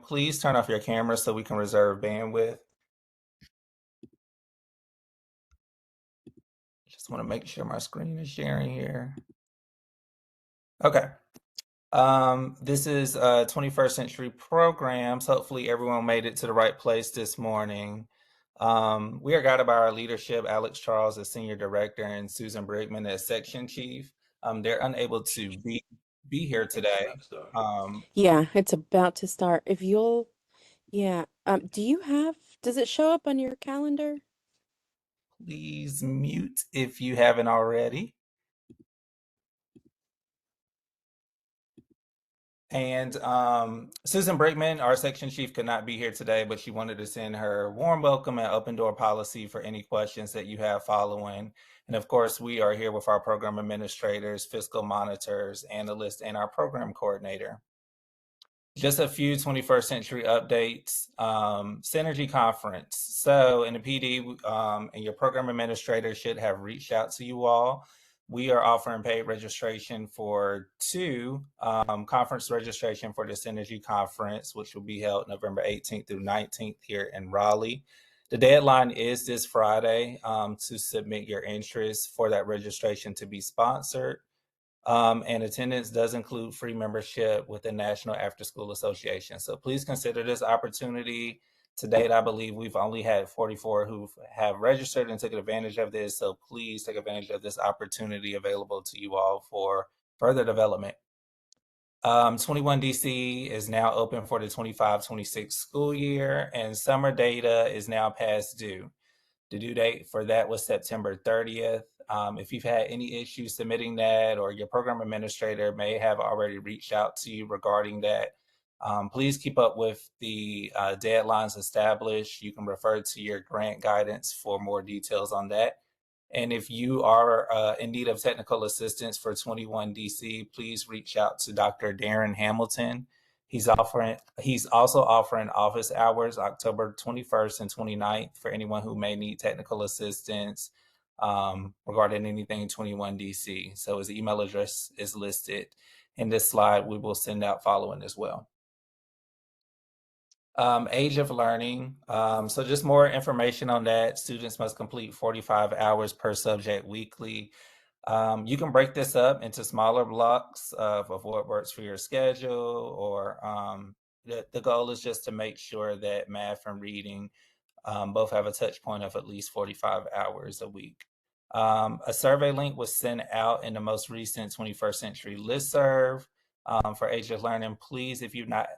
please turn off your camera so we can reserve bandwidth. Just want to make sure my screen is sharing here. Okay. This is 21st Century Programs. Hopefully everyone made it to the right place this morning. We are guided by our leadership, Alex Charles as Senior Director and Susan Brigman as Section Chief. They're unable to be here today. Yeah, it's about to start. If you'll, yeah. Does it show up on your calendar? Please mute if you haven't already. And Susan Brickman, our section chief, could not be here today, but she wanted to send her warm welcome and open door policy for any questions that you have following. And of course, we are here with our program administrators, fiscal monitors, analysts, and our program coordinator. Just a few 21st century updates. Synergy Conference. So in the PD and your program administrator should have reached out to you all. We are offering paid registration for two conference registration for the Synergy Conference, which will be held November 18th through 19th here in Raleigh. The deadline is this Friday to submit your interest for that registration to be sponsored. And attendance does include free membership with the National After School Association. So please consider this opportunity. To date, I believe we've only had 44 who have registered and taken advantage of this. So please take advantage of this opportunity available to you all for further development. 21DC is now open for the 25-26 school year, and summer data is now past due. The due date for that was September 30th. If you've had any issues submitting that, or your program administrator may have already reached out to you regarding that, please keep up with the deadlines established. You can refer to your grant guidance for more details on that. And if you are in need of technical assistance for 21DC, please reach out to Dr. Darren Hamilton. He's also offering office hours October 21st and 29th for anyone who may need technical assistance regarding anything 21DC. So his email address is listed in this slide. We will send out following as well. Age of learning. So just more information on that. Students must complete 45 hours per subject weekly. You can break this up into smaller blocks of what works for your schedule, or the goal is just to make sure that math and reading both have a touch point of at least 45 hours a week. A survey link was sent out in the most recent 21st Century listserv for Age of Learning. Please, if you've not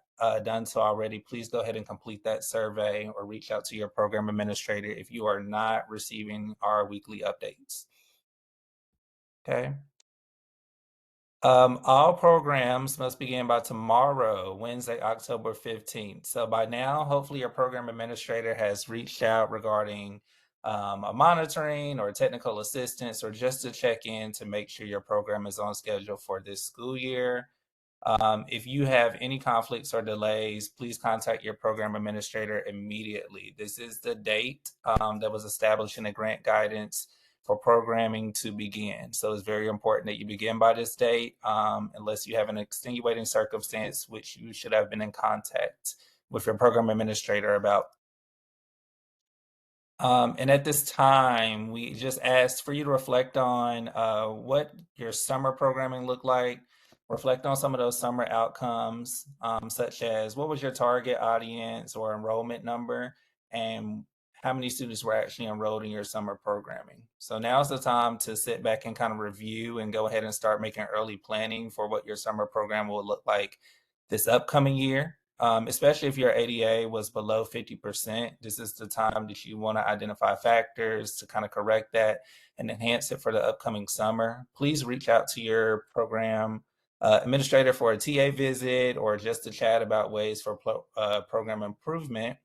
done so already, please go ahead and complete that survey or reach out to your program administrator if you are not receiving our weekly updates. Okay. All programs must begin by tomorrow, Wednesday, October 15th. So by now, hopefully your program administrator has reached out regarding a monitoring or technical assistance, or just to check in to make sure your program is on schedule for this school year. If you have any conflicts or delays, please contact your program administrator immediately. This is the date that was established in the grant guidance for programming to begin. So it's very important that you begin by this date, unless you have an extenuating circumstance, which you should have been in contact with your program administrator about. And at this time, we just asked for you to reflect on what your summer programming looked like. Reflect on some of those summer outcomes, such as what was your target audience or enrollment number, and how many students were actually enrolled in your summer programming. So now's the time to sit back and kind of review and go ahead and start making early planning for what your summer program will look like this upcoming year. Especially if your ADA was below 50%, this is the time that you want to identify factors to kind of correct that and enhance it for the upcoming summer. Please reach out to your program administrator for a TA visit, or just to chat about ways for program improvement.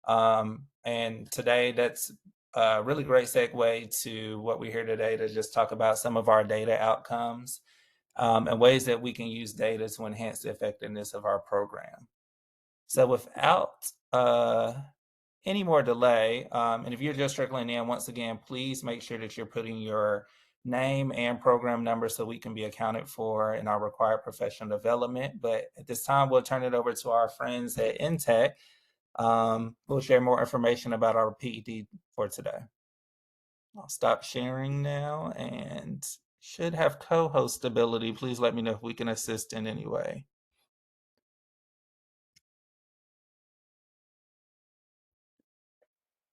And today, that's a really great segue to what we're here today to just talk about some of our data outcomes and ways that we can use data to enhance the effectiveness of our program. So without any more delay, and if you're just trickling in, once again, please make sure that you're putting your name and program number so we can be accounted for in our required professional development. But at this time, we'll turn it over to our friends at NTech. We'll share more information about our PED for today. I'll stop sharing now and should have co-host ability. Please let me know if we can assist in any way.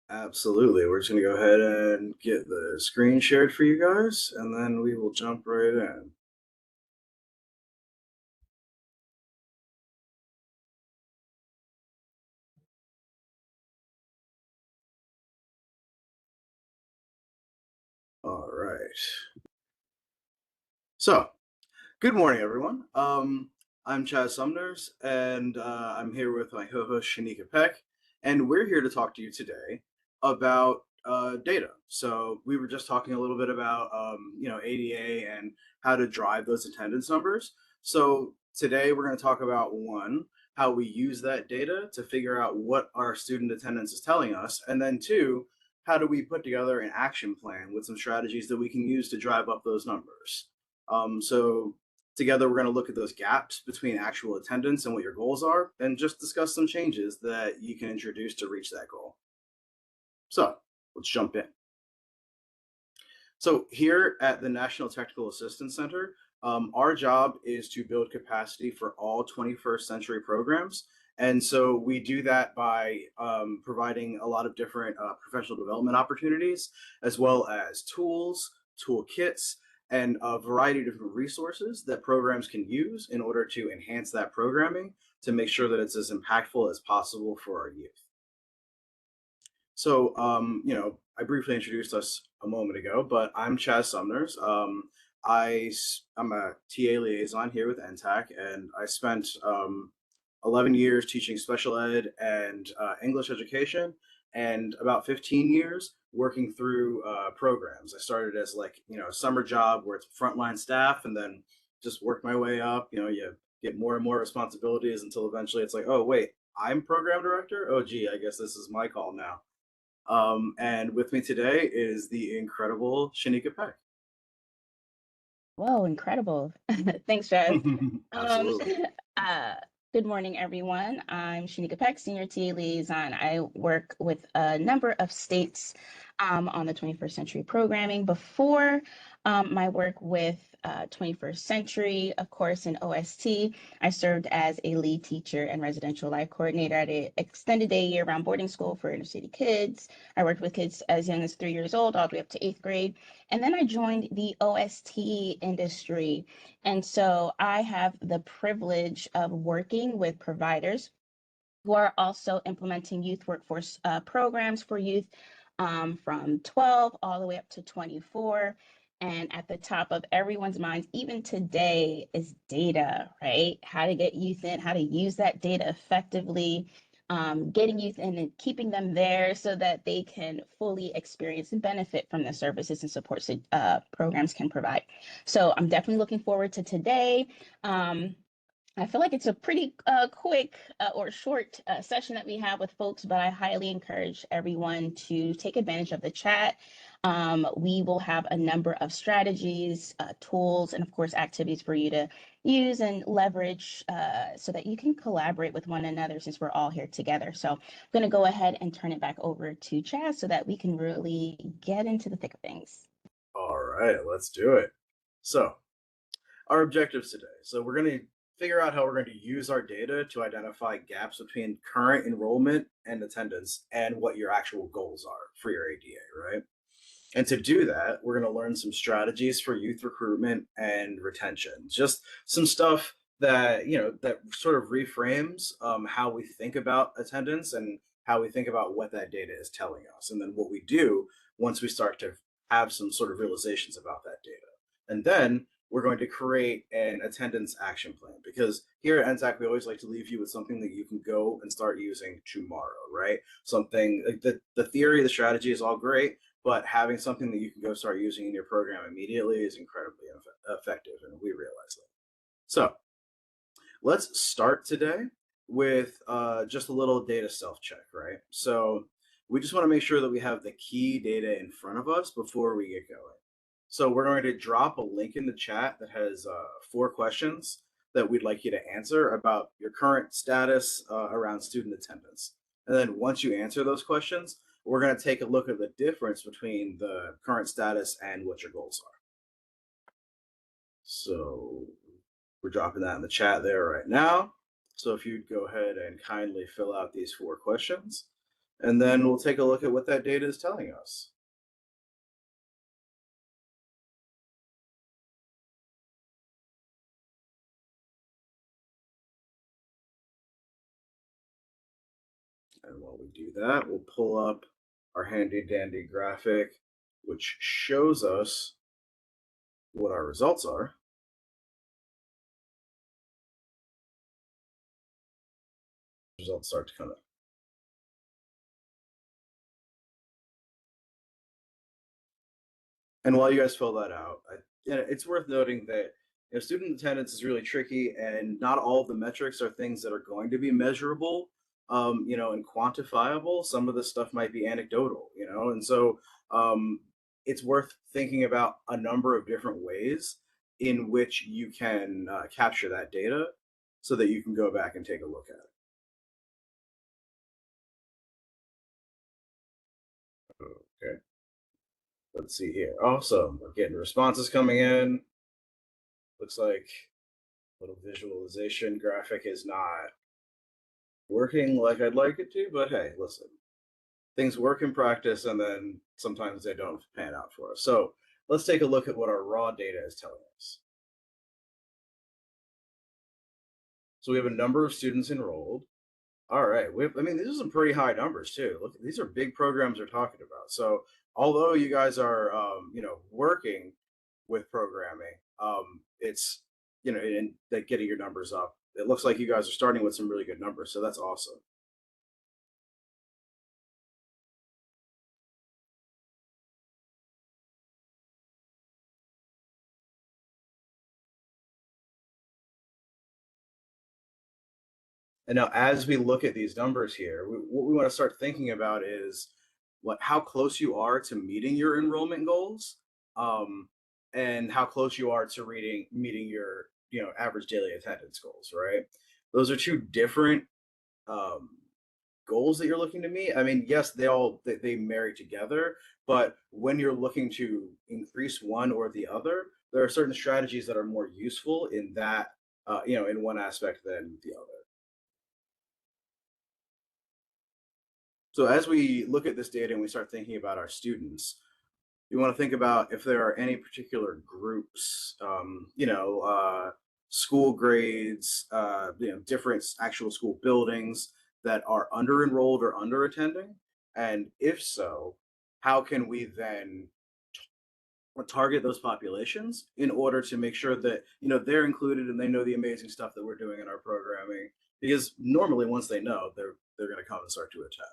Absolutely. We're just going to go ahead and get the screen shared for you guys, and then we will jump right in. All right. So, good morning, everyone. I'm Chaz Sumners, and I'm here with my co-host Shanika Peck, and we're here to talk to you today about data. So we were just talking a little bit about ADA and how to drive those attendance numbers. So today we're going to talk about one, how we use that data to figure out what our student attendance is telling us, and then two, how do we put together an action plan with some strategies that we can use to drive up those numbers. So together, we're going to look at those gaps between actual attendance and what your goals are, and just discuss some changes that you can introduce to reach that goal. So let's jump in. So here at the National Technical Assistance Center, our job is to build capacity for all 21st century programs. And so we do that by providing a lot of different professional development opportunities, as well as tools, toolkits, and a variety of different resources that programs can use in order to enhance that programming to make sure that it's as impactful as possible for our youth. So, I briefly introduced us a moment ago, but I'm Chaz Sumners. I'm a TA liaison here with NTAC, and I spent 11 years teaching special ed and English education, and about 15 years working through programs. I started as a summer job where it's frontline staff, and then just worked my way up. You get more and more responsibilities until eventually it's like, oh wait, I'm program director. Oh gee, I guess this is my call now. And with me today is the incredible Shanika Peck. Whoa, incredible. Thanks, Jazz. Absolutely. uh, Good morning, everyone. I'm Shanika Peck, Senior TA Liaison. I work with a number of states on the 21st Century Programming. Before my work with 21st Century, of course, in OST, I served as a lead teacher and residential life coordinator at an extended day year-round boarding school for inner city kids. I worked with kids as young as 3 years old, all the way up to 8th grade. And then I joined the OST industry. And so I have the privilege of working with providers who are also implementing youth workforce programs for youth from 12 all the way up to 24. And at the top of everyone's minds, even today, is data, right? How to get youth in, how to use that data effectively, getting youth in and keeping them there so that they can fully experience and benefit from the services and supports that programs can provide. So I'm definitely looking forward to today. I feel like it's a pretty quick or short session that we have with folks, but I highly encourage everyone to take advantage of the chat. We will have a number of strategies, tools, and of course, activities for you to use and leverage so that you can collaborate with one another since we're all here together. So I'm going to go ahead and turn it back over to Chaz so that we can really get into the thick of things. All right, let's do it. So, our objectives today. So, we're going to figure out how we're going to use our data to identify gaps between current enrollment and attendance and what your actual goals are for your ADA, right? And to do that, we're going to learn some strategies for youth recruitment and retention. Just some stuff that, that sort of reframes how we think about attendance and how we think about what that data is telling us. And then what we do once we start to have some sort of realizations about that data. And then we're going to create an attendance action plan, because here at NTAC, we always like to leave you with something that you can go and start using tomorrow, right? Something like the theory, the strategy is all great, but having something that you can go start using in your program immediately is incredibly effective, and we realize that. So let's start today with just a little data self-check, right? So we just want to make sure that we have the key data in front of us before we get going. So we're going to drop a link in the chat that has 4 questions that we'd like you to answer about your current status around student attendance. And then once you answer those questions, we're going to take a look at the difference between the current status and what your goals are. So we're dropping that in the chat there right now. So if you'd go ahead and kindly fill out these 4 questions, and then we'll take a look at what that data is telling us. And while we do that, we'll pull up our handy dandy graphic, which shows us what our results are. Results start to come in. And while you guys fill that out, it's worth noting that student attendance is really tricky, and not all of the metrics are things that are going to be measurable, and quantifiable. Some of this stuff might be anecdotal, and so it's worth thinking about a number of different ways in which you can capture that data so that you can go back and take a look at it. Okay. Let's see here. Awesome. We're getting responses coming in. Looks like little visualization graphic is not working like I'd like it to, but hey, listen. Things work in practice, and then sometimes they don't pan out for us. So let's take a look at what our raw data is telling us. So we have a number of students enrolled. All right. These are some pretty high numbers too. Look, these are big programs we're talking about. So although you guys are, working with programming, it's, and that getting your numbers up. It looks like you guys are starting with some really good numbers. So that's awesome. And now, as we look at these numbers here, what we want to start thinking about is how close you are to meeting your enrollment goals, and how close you are to meeting your average daily attendance goals. Right? Those are 2 different goals that you're looking to meet. I mean, yes, they marry together, but when you're looking to increase one or the other, there are certain strategies that are more useful in that in one aspect than the other. So as we look at this data and we start thinking about our students, you want to think about if there are any particular groups, school grades, different actual school buildings that are under enrolled or under attending. And if so, how can we then target those populations in order to make sure that they're included and they know the amazing stuff that we're doing in our programming? Because normally once they know, they're going to come and start to attend.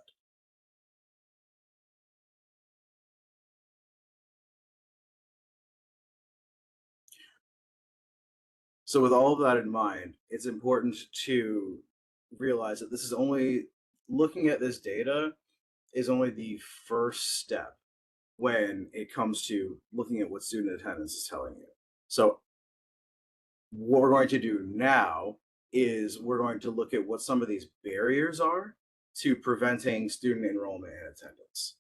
So with all of that in mind, it's important to realize that this is only looking at this data is only the first step when it comes to looking at what student attendance is telling you. So what we're going to do now is we're going to look at what some of these barriers are to preventing student enrollment and attendance.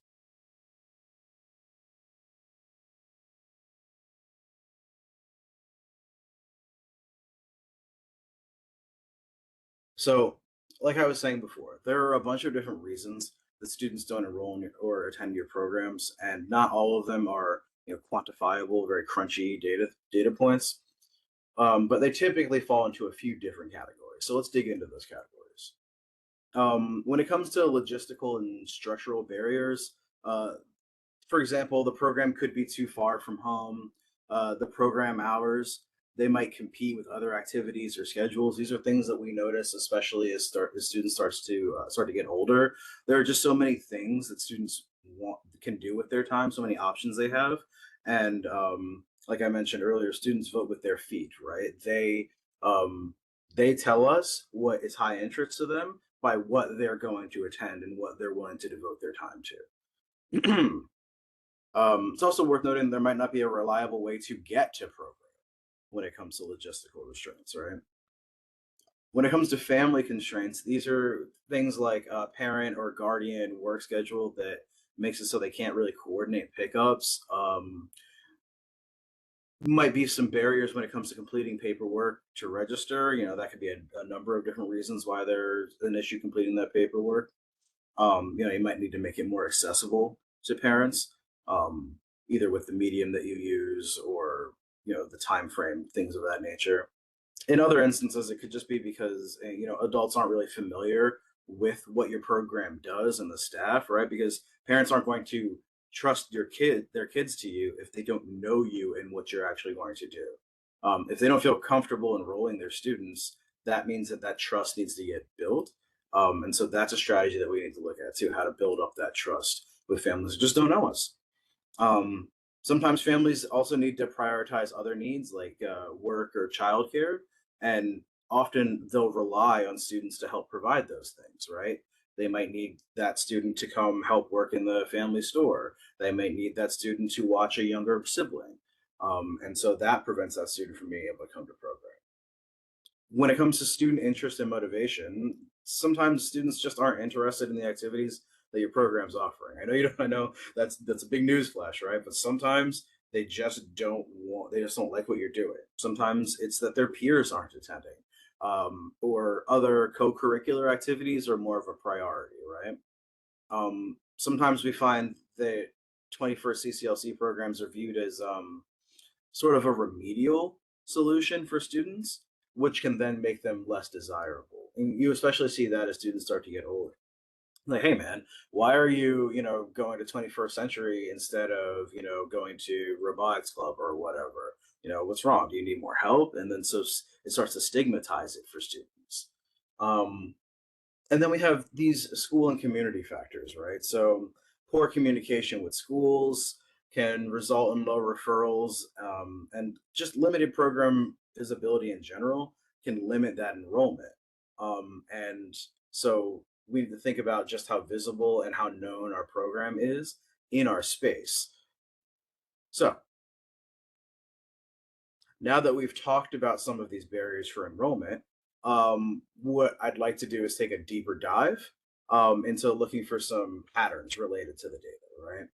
So, like I was saying before, there are a bunch of different reasons that students don't enroll in or attend your programs, and not all of them are quantifiable, very crunchy data points. But they typically fall into a few different categories. So let's dig into those categories. When it comes to logistical and structural barriers, for example, the program could be too far from home. The program hours, they might compete with other activities or schedules. These are things that we notice, especially as students start to get older. There are just so many things that students can do with their time, so many options they have. And like I mentioned earlier, students vote with their feet, right? They tell us what is high interest to them by what they're going to attend and what they're willing to devote their time to. It's also worth noting there might not be a reliable way to get to program when it comes to logistical restraints, right? When it comes to family constraints, these are things like a parent or guardian work schedule that makes it so they can't really coordinate pickups. Might be some barriers when it comes to completing paperwork to register. That could be a number of different reasons why there's an issue completing that paperwork. You might need to make it more accessible to parents, um, either with the medium that you use or the time frame, things of that nature. In other instances, it could just be because adults aren't really familiar with what your program does and the staff, right? Because parents aren't going to trust their kids to you if they don't know you and what you're actually going to do. If they don't feel comfortable enrolling their students, that means that trust needs to get built. And so that's a strategy that we need to look at too, how to build up that trust with families who just don't know us. Um, Sometimes families also need to prioritize other needs like work or childcare, and often they'll rely on students to help provide those things, right? They might need that student to come help work in the family store. They might need that student to watch a younger sibling. And so that prevents that student from being able to come to program. When it comes to student interest and motivation, sometimes students just aren't interested in the activities that your program's offering. I know you don't. I know that's a big news flash, right? But sometimes they just don't want. They just don't like what you're doing. Sometimes it's that their peers aren't attending, or other co-curricular activities are more of a priority, right? Sometimes we find that 21st CCLC programs are viewed as sort of a remedial solution for students, which can then make them less desirable. And you especially see that as students start to get older. Like, hey man, why are you, going to 21st century instead of, going to robotics club or whatever? What's wrong? Do you need more help? And then it starts to stigmatize it for students. Um, and then we have these school and community factors, right? So poor communication with schools can result in low referrals, and just limited program visibility in general can limit that enrollment. And so we need to think about just how visible and how known our program is in our space. So now that we've talked about some of these barriers for enrollment, what I'd like to do is take a deeper dive into looking for some patterns related to the data, right?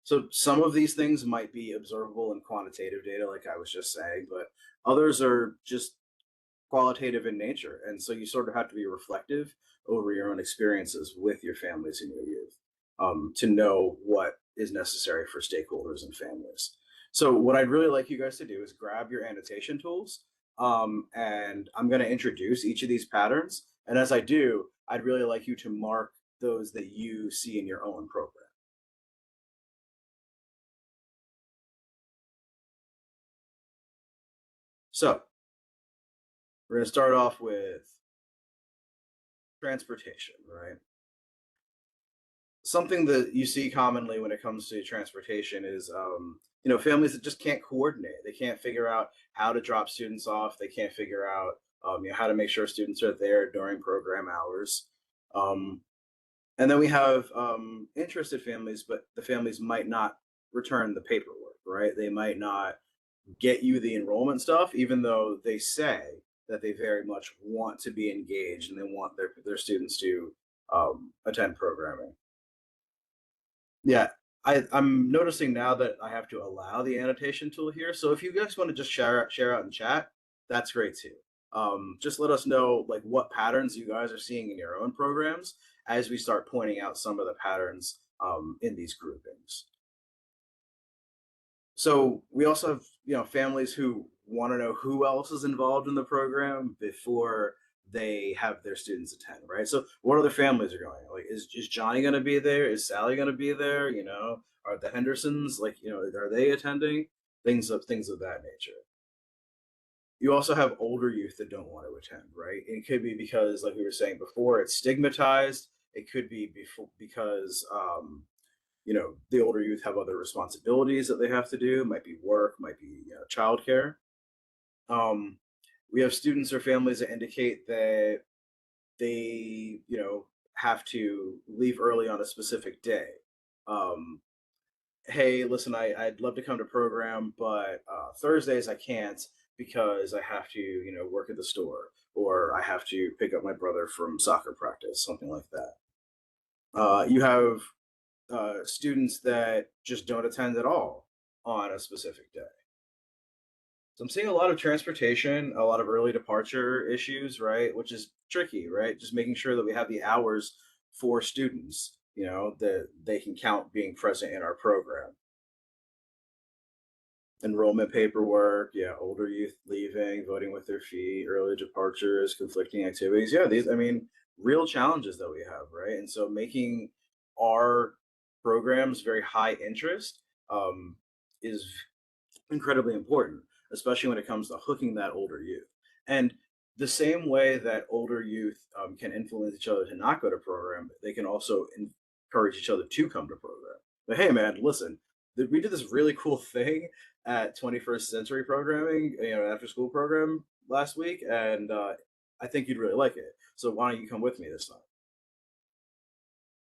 So some of these things might be observable in quantitative data, like I was just saying, but others are just qualitative in nature. And so you sort of have to be reflective over your own experiences with your families and your youth, to know what is necessary for stakeholders and families. So what I'd really like you guys to do is grab your annotation tools, and I'm going to introduce each of these patterns. And as I do, I'd really like you to mark those that you see in your own program. So we're going to start off with transportation, right? Something that you see commonly when it comes to transportation is, families that just can't coordinate. They can't figure out how to drop students off. They can't figure out, how to make sure students are there during program hours. Um, and then we have interested families, but the families might not return the paperwork, right? They might not get you the enrollment stuff, even though they say that they very much want to be engaged and they want their students to attend programming. Yeah, I'm noticing now that I have to allow the annotation tool here. So if you guys want to just share out in chat, that's great too. Just let us know like what patterns you guys are seeing in your own programs as we start pointing out some of the patterns in these groupings. So we also have families who want to know who else is involved in the program before they have their students attend, right? So what other families are going? Like, is Johnny going to be there? Is Sally going to be there? Are the Hendersons are they attending? Things of that nature. You also have older youth that don't want to attend, right? It could be because, like we were saying before, it's stigmatized. It could be because the older youth have other responsibilities that they have to do. Might be work, might be childcare. We have students or families that indicate that they have to leave early on a specific day, um, hey, listen, I'd love to come to program, but Thursdays I can't because I have to, work at the store, or I have to pick up my brother from soccer practice, something like that. You have students that just don't attend at all on a specific day. So I'm seeing a lot of transportation, a lot of early departure issues, right? Which is tricky, right? Just making sure that we have the hours for students, that they can count being present in our program. Enrollment paperwork, yeah, older youth leaving, voting with their feet, early departures, conflicting activities. Yeah, these, I mean, real challenges that we have, right? And so making our programs very high interest is incredibly important, especially when it comes to hooking that older youth. And the same way that older youth can influence each other to not go to program, they can also encourage each other to come to program. But hey, man, listen, we did this really cool thing at 21st Century Programming, after school program last week, and I think you'd really like it. So why don't you come with me this time?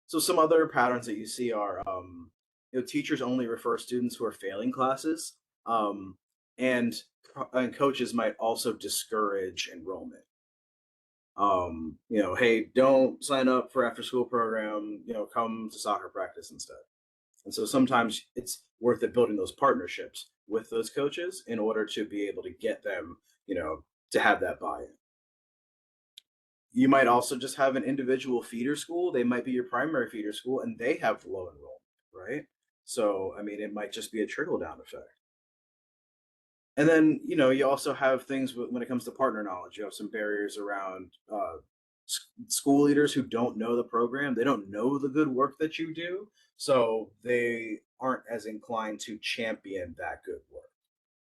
So some other patterns that you see are, teachers only refer students who are failing classes, um, and and coaches might also discourage enrollment. Hey, don't sign up for after school program. Come to soccer practice instead. And so sometimes it's worth it building those partnerships with those coaches in order to be able to get them, to have that buy-in. You might also just have an individual feeder school. They might be your primary feeder school and they have low enrollment, right? So, I mean, it might just be a trickle down effect. And then, you also have things when it comes to partner knowledge. You have some barriers around school leaders who don't know the program. They don't know the good work that you do. So they aren't as inclined to champion that good work,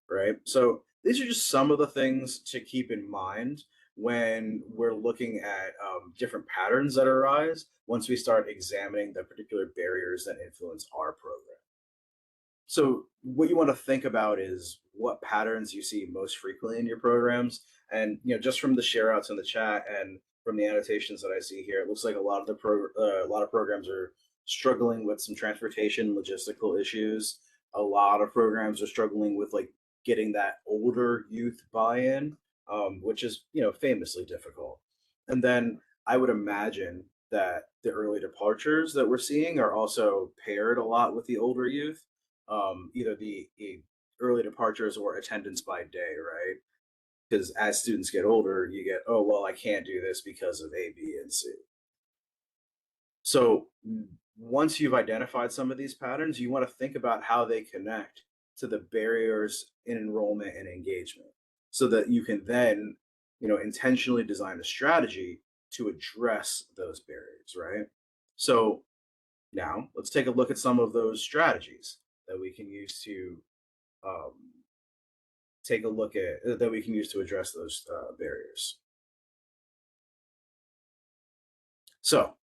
right? So these are just some of the things to keep in mind when we're looking at different patterns that arise once we start examining the particular barriers that influence our program. So what you want to think about is what patterns you see most frequently in your programs, and just from the share outs in the chat and from the annotations that I see here, it looks like a lot of programs are struggling with some transportation logistical issues. A lot of programs are struggling with like getting that older youth buy-in, which is famously difficult. And then I would imagine that the early departures that we're seeing are also paired a lot with the older youth, either the early departures or attendance by day, right? Because as students get older, you get, oh, well, I can't do this because of A, B, and C. So once you've identified some of these patterns, you want to think about how they connect to the barriers in enrollment and engagement so that you can then, intentionally design a strategy to address those barriers, right? So now let's take a look at some of those strategies that we can use to um, take a look at that we can use to address those barriers. So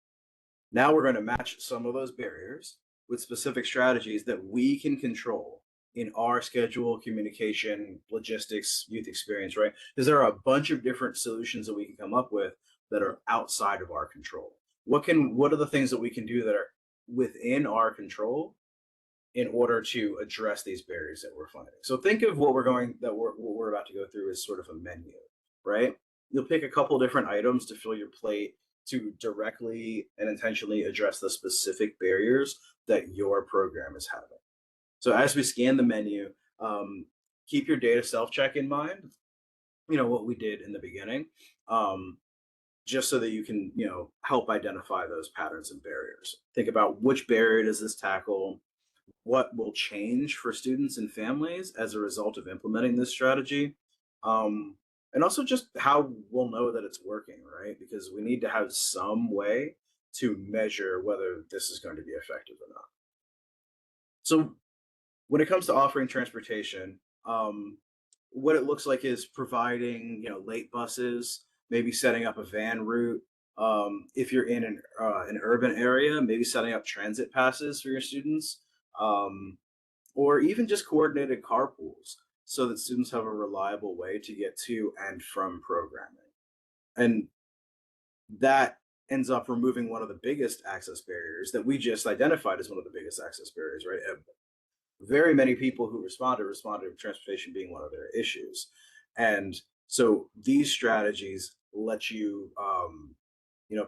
now we're going to match some of those barriers with specific strategies that we can control in our schedule, communication, logistics, youth experience, right? Because there are a bunch of different solutions that we can come up with that are outside of our control. What are the things that we can do that are within our control in order to address these barriers that we're finding? So think of what we're about to go through as sort of a menu, right? You'll pick a couple different items to fill your plate to directly and intentionally address the specific barriers that your program is having. So as we scan the menu, keep your data self-check in mind, what we did in the beginning, just so that you can, help identify those patterns and barriers. Think about which barrier does this tackle, what will change for students and families as a result of implementing this strategy, and also just how we'll know that it's working, right? Because we need to have some way to measure whether this is going to be effective or not. So when it comes to offering transportation, what it looks like is providing, late buses, maybe setting up a van route. If you're in an urban area, maybe setting up transit passes for your students, or even just coordinated carpools so that students have a reliable way to get to and from programming. And that ends up removing one of the biggest access barriers that we just identified as one of the biggest access barriers, right? very many people who responded with transportation being one of their issues. And so these strategies let you,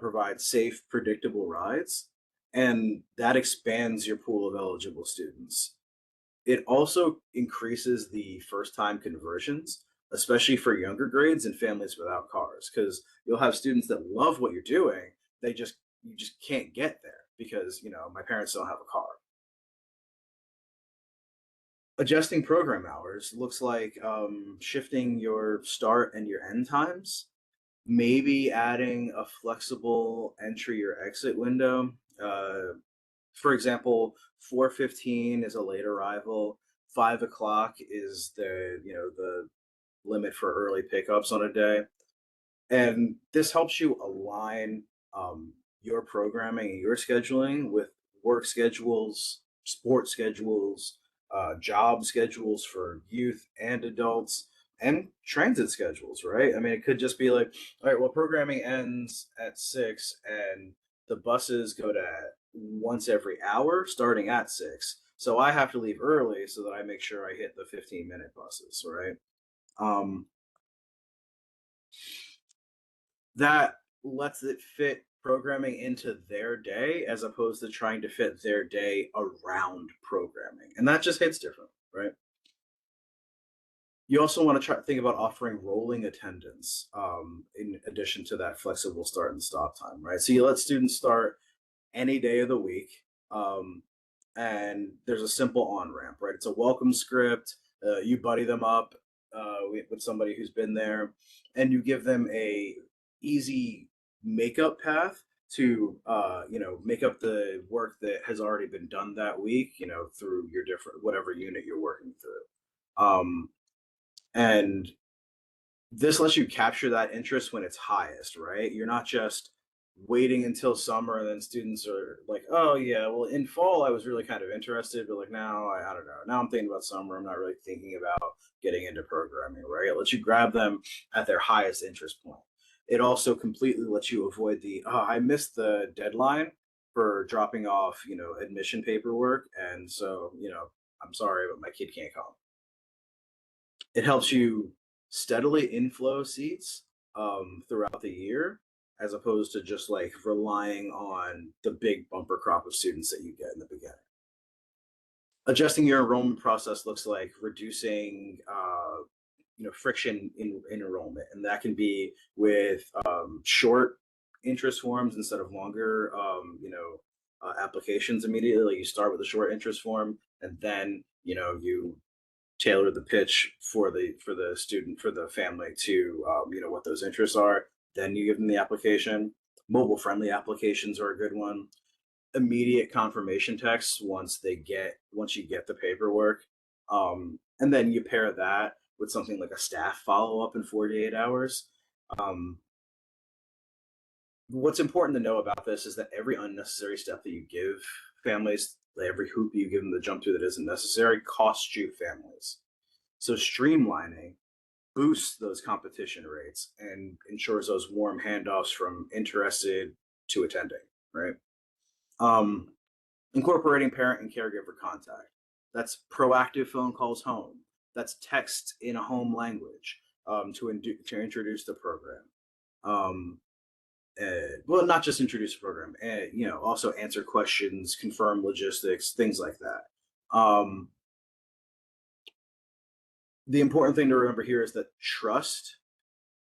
provide safe, predictable rides, and that expands your pool of eligible students. It also increases the first time conversions, especially for younger grades and families without cars, because you'll have students that love what you're doing. You just can't get there because, my parents don't have a car. Adjusting program hours looks like shifting your start and your end times, maybe adding a flexible entry or exit window. For example, 4:15 is a late arrival. 5 o'clock is the limit for early pickups on a day, and this helps you align your programming and your scheduling with work schedules, sports schedules, job schedules for youth and adults, and transit schedules, right? I mean, it could just be like, all right, well, programming ends at 6 and the buses go to once every hour starting at 6. So I have to leave early so that I make sure I hit the 15-minute buses, right? Um, that lets it fit programming into their day as opposed to trying to fit their day around programming. And that just hits different, right? You also want to think about offering rolling attendance in addition to that flexible start and stop time, right? So you let students start any day of the week, and there's a simple on ramp, right? It's a welcome script. You buddy them up with somebody who's been there, and you give them a easy makeup path to make up the work that has already been done that week, through your different whatever unit you're working through. And this lets you capture that interest when it's highest, right? You're not just waiting until summer and then students are like, oh yeah, well in fall I was really kind of interested, but like now I don't know. Now I'm thinking about summer. I'm not really thinking about getting into programming, right? It lets you grab them at their highest interest point. It also completely lets you avoid the I missed the deadline for dropping off, admission paperwork, and so, I'm sorry, but my kid can't come. It helps you steadily inflow seats throughout the year, as opposed to just like relying on the big bumper crop of students that you get in the beginning. Adjusting your enrollment process looks like reducing friction in enrollment, and that can be with short interest forms instead of longer applications immediately. Like you start with a short interest form, and then you tailor the pitch for the student, for the family, to what those interests are. Then you give them the application. Mobile friendly applications are a good one. Immediate confirmation texts once you get the paperwork, and then you pair that with something like a staff follow-up in 48 hours. What's important to know about this is that every unnecessary step that you give families, every hoop you give them to jump through that isn't necessary, costs you families. So streamlining boosts those competition rates and ensures those warm handoffs from interested to attending, right? Incorporating parent and caregiver contact. That's proactive phone calls home. That's text in a home language to introduce the program. Well, not just introduce the program, also answer questions, confirm logistics, things like that. The important thing to remember here is that trust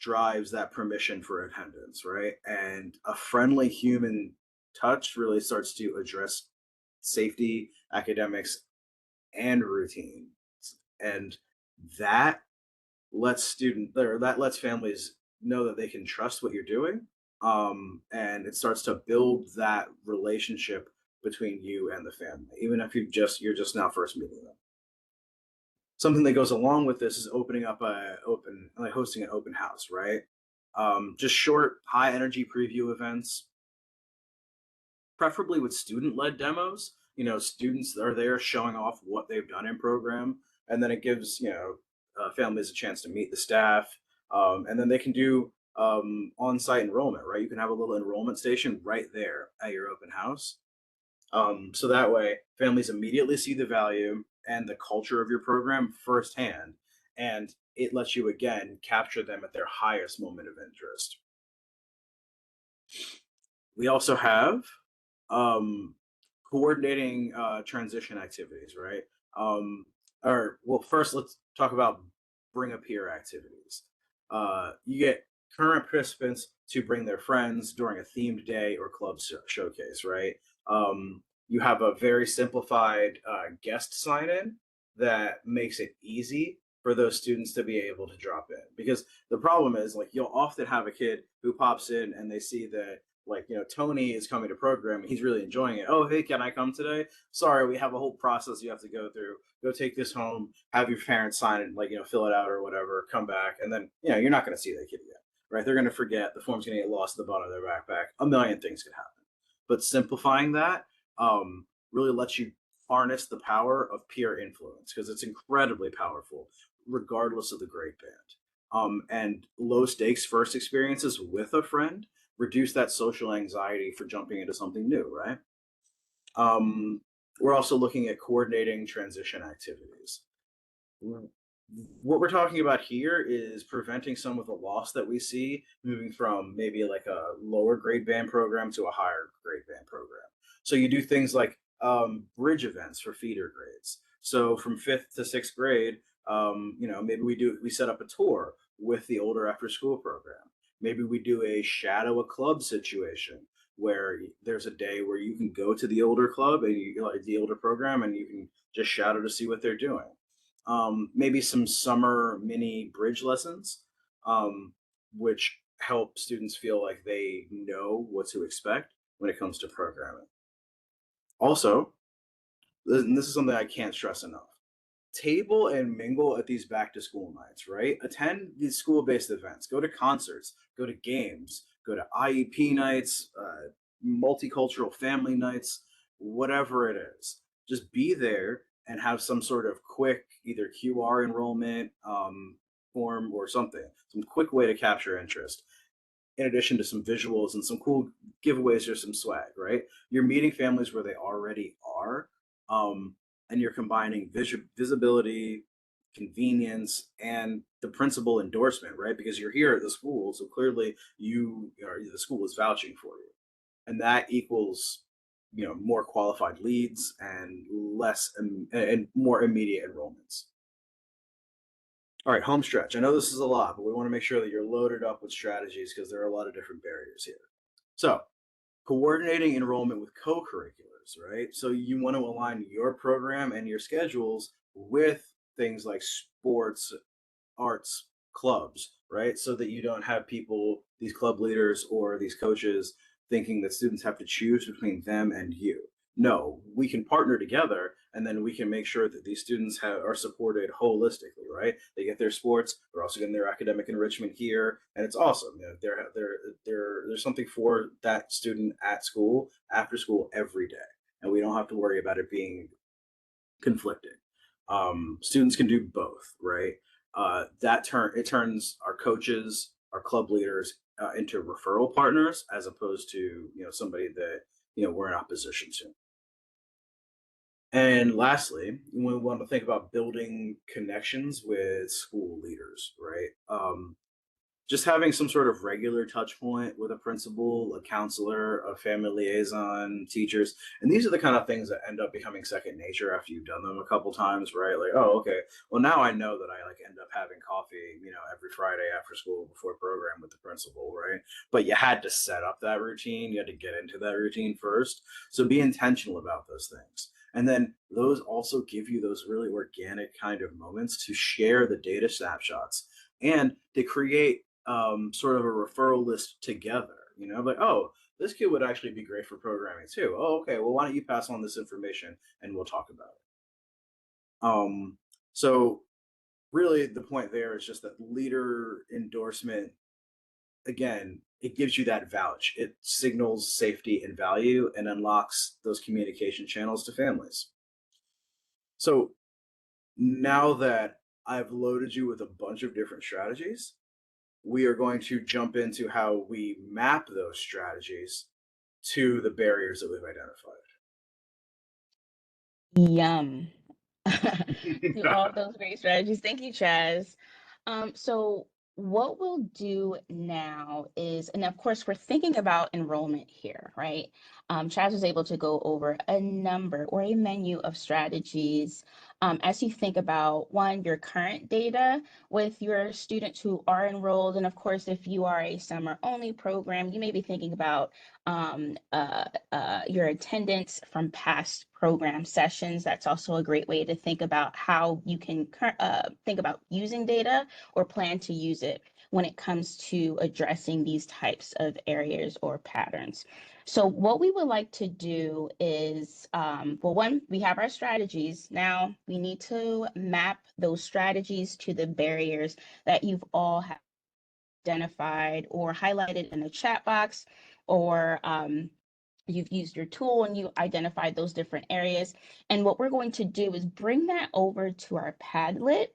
drives that permission for attendance, right? And a friendly human touch really starts to address safety, academics, and routine. And that lets families know that they can trust what you're doing. And it starts to build that relationship between you and the family, even if you're just now first meeting them. Something that goes along with this is hosting an open house, right? Just short, high energy preview events, preferably with student-led demos. Students are there showing off what they've done in program, and then it gives families a chance to meet the staff, and then they can do on-site enrollment, right? You can have a little enrollment station right there at your open house. So that way families immediately see the value, and the culture of your program firsthand, and it lets you again capture them at their highest moment of interest. We also have um, coordinating transition activities, right? Or well, first let's talk about bring a peer activities. You get current participants to bring their friends during a themed day or club showcase, right? You have a very simplified guest sign in that makes it easy for those students to be able to drop in, because the problem is, like, you'll often have a kid who pops in and they see that, like, Tony is coming to program, he's really enjoying it. Oh, hey, can I come today? Sorry, we have a whole process you have to go through. Go take this home, have your parents sign it, like, fill it out or whatever, come back, and then you're not going to see that kid again, right? They're going to forget, the form's going to get lost at the bottom of their backpack, a million things could happen. But simplifying that really lets you harness the power of peer influence, because it's incredibly powerful regardless of the grade band. And low stakes first experiences with a friend reduce that social anxiety for jumping into something new, right? We're also looking at coordinating transition activities. What we're talking about here is preventing some of the loss that we see moving from maybe like a lower grade band program to a higher grade band program. So you do things like bridge events for feeder grades. So from 5th to 6th grade, maybe we set up a tour with the older after school program. Maybe we do a shadow a club situation where there's a day where you can go to the older club and the older program, and you can just shadow to see what they're doing. Maybe some summer mini bridge lessons, which help students feel like they know what to expect when it comes to programming. Also, and this is something I can't stress enough, table and mingle at these back to school nights, right? Attend these school based events, go to concerts, go to games, go to IEP nights, multicultural family nights, whatever it is. Just be there and have some sort of quick either QR enrollment form or something, some quick way to capture interest, in addition to some visuals and some cool giveaways or some swag, right? You're meeting families where they already are, and you're combining visibility, convenience, and the principal endorsement, right? Because you're here at the school, so clearly the school is vouching for you, and that equals more qualified leads and less and more immediate enrollments. All right, home stretch. I know this is a lot, but we want to make sure that you're loaded up with strategies because there are a lot of different barriers here. So, coordinating enrollment with co-curriculars, right? So you want to align your program and your schedules with things like sports, arts, clubs, right? So that you don't have people, these club leaders or these coaches, thinking that students have to choose between them and you. No, we can partner together, and then we can make sure that these students are supported holistically, right? They get their sports, they're also getting their academic enrichment here, and it's awesome. There's something for that student at school, after school, every day, and we don't have to worry about it being conflicted. Students can do both, right? It turns our coaches, our club leaders into referral partners, as opposed to somebody that we're in opposition to. And lastly, we want to think about building connections with school leaders, right? Just having some sort of regular touch point with a principal, a counselor, a family liaison, teachers. And these are the kind of things that end up becoming second nature after you've done them a couple times, right? Like, oh, okay, well, now I know that I end up having coffee, every Friday after school before program with the principal, right? But you had to set up that routine. You had to get into that routine first. So be intentional about those things. And then those also give you those really organic kind of moments to share the data snapshots and to create sort of a referral list together, like, oh, this kid would actually be great for programming too. Oh, okay, well, why don't you pass on this information and we'll talk about it. So really the point there is just that leader endorsement, again, it gives you that vouch. It signals safety and value and unlocks those communication channels to families. So now that I've loaded you with a bunch of different strategies, we are going to jump into how we map those strategies to the barriers that we've identified. Yum. to all of those great strategies. Thank you, Chaz. So what we'll do now is, and of course, we're thinking about enrollment here, right? Chaz was able to go over a number or a menu of strategies as you think about one, your current data with your students who are enrolled. And of course, if you are a summer only program, you may be thinking about your attendance from past program sessions. That's also a great way to think about how you can think about using data or plan to use it when it comes to addressing these types of areas or patterns. So what we would like to do is, well, one, we have our strategies. Now we need to map those strategies to the barriers that you've all identified or highlighted in the chat box, or you've used your tool and you identified those different areas. And what we're going to do is bring that over to our Padlet.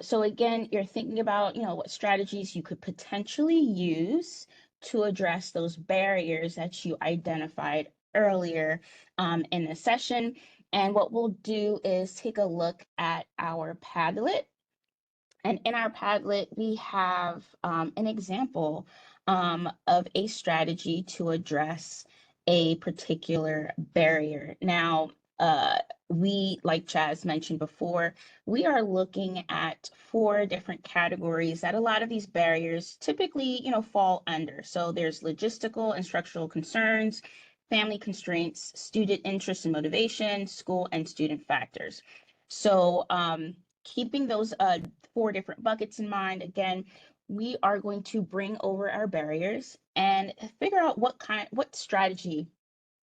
So again, you're thinking about, what strategies you could potentially use to address those barriers that you identified earlier in the session. And what we'll do is take a look at our Padlet. And in our Padlet, we have an example of a strategy to address a particular barrier. Now, we, like Chaz mentioned before, we are looking at 4 different categories that a lot of these barriers typically, fall under. So there's logistical and structural concerns, family constraints, student interest and motivation, school and student factors. So keeping those 4 different buckets in mind, again, we are going to bring over our barriers and figure out what strategy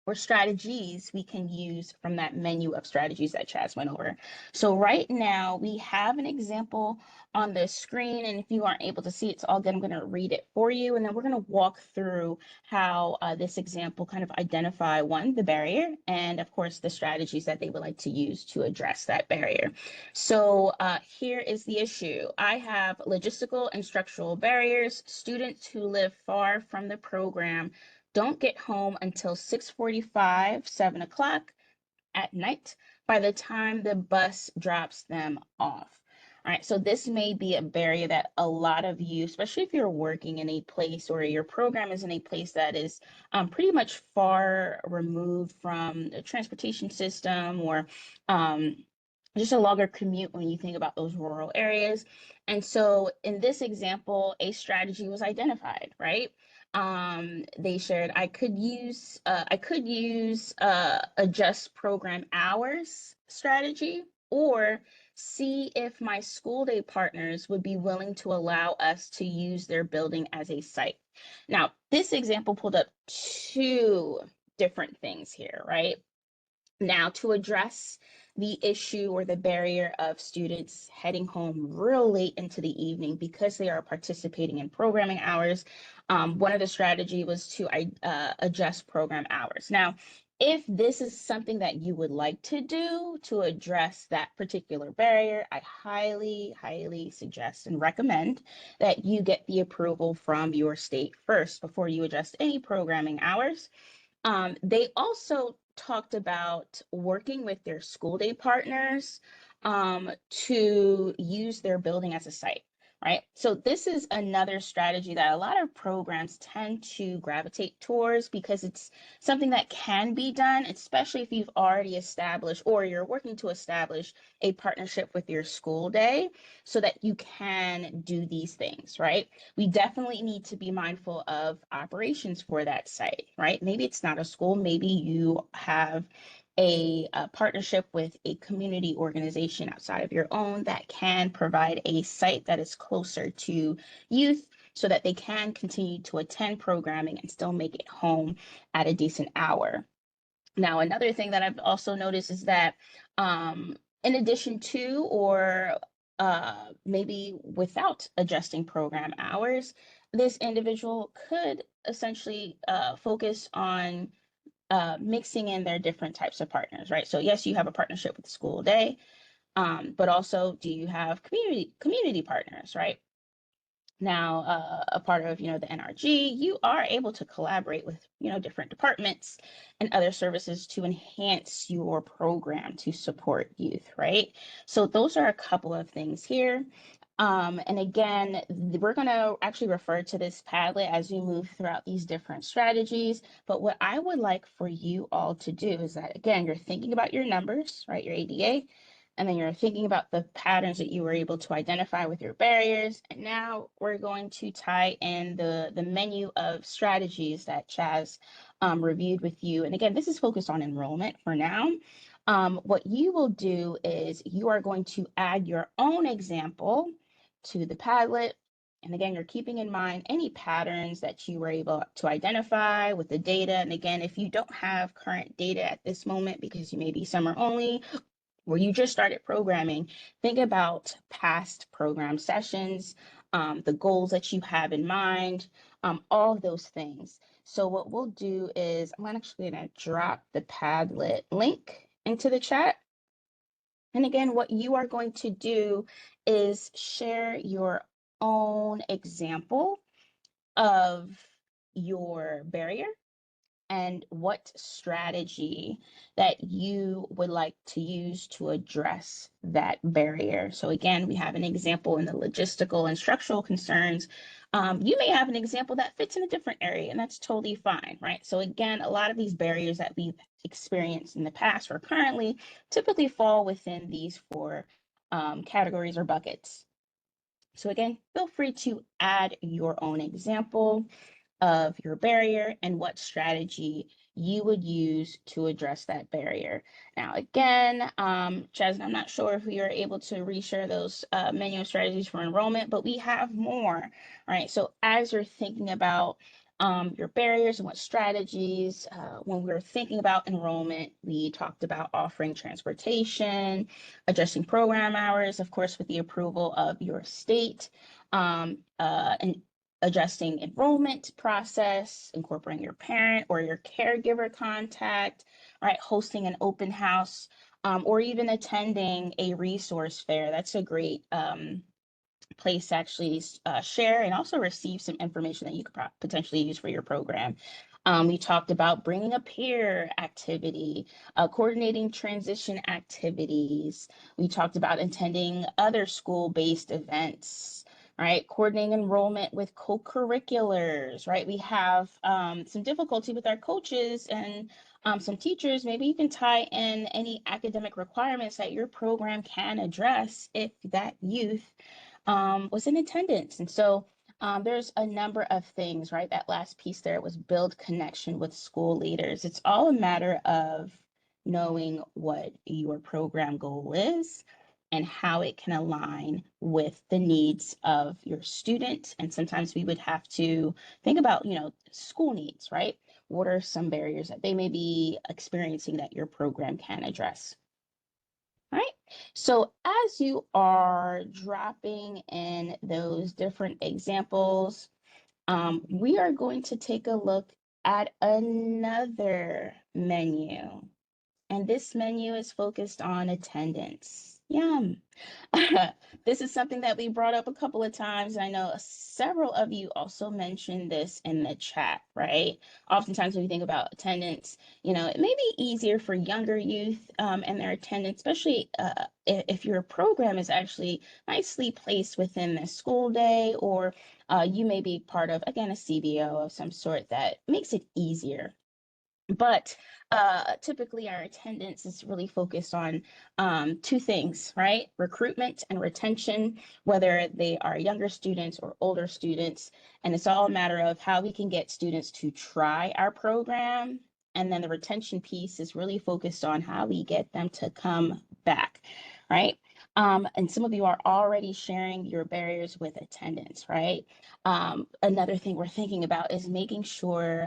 or strategies we can use from that menu of strategies that Chaz went over. So right now we have an example on the screen, and if you aren't able to see it, it's all good. I'm going to read it for you, and then we're going to walk through how this example kind of identify the barrier, and of course the strategies that they would like to use to address that barrier. So here is the issue. I have logistical and structural barriers. Students who live far from the program don't get home until 6:45, 7 o'clock at night by the time the bus drops them off. All right, so this may be a barrier that a lot of you, especially if you're working in a place or your program is in a place that is pretty much far removed from the transportation system, or just a longer commute when you think about those rural areas. And so in this example, a strategy was identified, right? They shared I could use adjust program hours strategy, or see if my school day partners would be willing to allow us to use their building as a site. Now, this example pulled up 2 different things here, right? Now, to address the issue or the barrier of students heading home real late into the evening because they are participating in programming hours, one of the strategy was to adjust program hours. Now, if this is something that you would like to do to address that particular barrier, I highly, highly suggest and recommend that you get the approval from your state first before you adjust any programming hours. They also talked about working with their school day partners to use their building as a site, right? So this is another strategy that a lot of programs tend to gravitate towards because it's something that can be done, especially if you've already established or you're working to establish a partnership with your school day so that you can do these things, right? We definitely need to be mindful of operations for that site, right? Maybe it's not a school, maybe you have a partnership with a community organization outside of your own that can provide a site that is closer to youth so that they can continue to attend programming and still make it home at a decent hour. Now, another thing that I've also noticed is that in addition to, or maybe without adjusting program hours, this individual could essentially focus on mixing in their different types of partners, right? So yes, you have a partnership with the school day, but also do you have community partners, right? now a part of, the NRG, you are able to collaborate with, different departments and other services to enhance your program to support youth, right? So those are a couple of things here. And again, we're going to actually refer to this Padlet as we move throughout these different strategies. But what I would like for you all to do is that, again, you're thinking about your numbers, right? Your ADA, and then you're thinking about the patterns that you were able to identify with your barriers. And now we're going to tie in the menu of strategies that Chaz reviewed with you. And again, this is focused on enrollment for now. What you will do is you are going to add your own example to the Padlet. And again, you're keeping in mind any patterns that you were able to identify with the data. And again, if you don't have current data at this moment because you may be summer only, where you just started programming, think about past program sessions, the goals that you have in mind, all of those things. So what we'll do is I'm actually going to drop the Padlet link into the chat. And again, what you are going to do is share your own example of your barrier and what strategy that you would like to use to address that barrier. So again, we have an example in the logistical and structural concerns. You may have an example that fits in a different area, and that's totally fine, right? So again, a lot of these barriers that we've experienced in the past or currently typically fall within these four categories or buckets. So again, feel free to add your own example of your barrier and what strategy you would use to address that barrier. Now, again, Jasmine, I'm not sure if we are able to reshare those menu strategies for enrollment, but we have more, right? So as you're thinking about your barriers and what strategies, when we were thinking about enrollment, we talked about offering transportation, adjusting program hours, of course, with the approval of your state, and adjusting enrollment process, incorporating your parent or your caregiver contact, right? Hosting an open house, or even attending a resource fair. That's a great place to actually share and also receive some information that you could potentially use for your program. We talked about bringing a peer activity, coordinating transition activities. We talked about attending other school-based events, right? Coordinating enrollment with co-curriculars, right? We have some difficulty with our coaches and some teachers. Maybe you can tie in any academic requirements that your program can address if that youth was in attendance. And so there's a number of things, right? That last piece there was build connection with school leaders. It's all a matter of knowing what your program goal is and how it can align with the needs of your student. And sometimes we would have to think about, school needs, right? What are some barriers that they may be experiencing that your program can address? All right. So as you are dropping in those different examples, we are going to take a look at another menu. And this menu is focused on attendance. Yum. This is something that we brought up a couple of times. I know several of you also mentioned this in the chat, right? Oftentimes when we think about attendance, it may be easier for younger youth and their attendance, especially if your program is actually nicely placed within the school day, or you may be part of, again, a CBO of some sort that makes it easier. But typically our attendance is really focused on two things, right? Recruitment and retention, whether they are younger students or older students. And it's all a matter of how we can get students to try our program. And then the retention piece is really focused on how we get them to come back, right? And some of you are already sharing your barriers with attendance, right? Another thing we're thinking about is making sure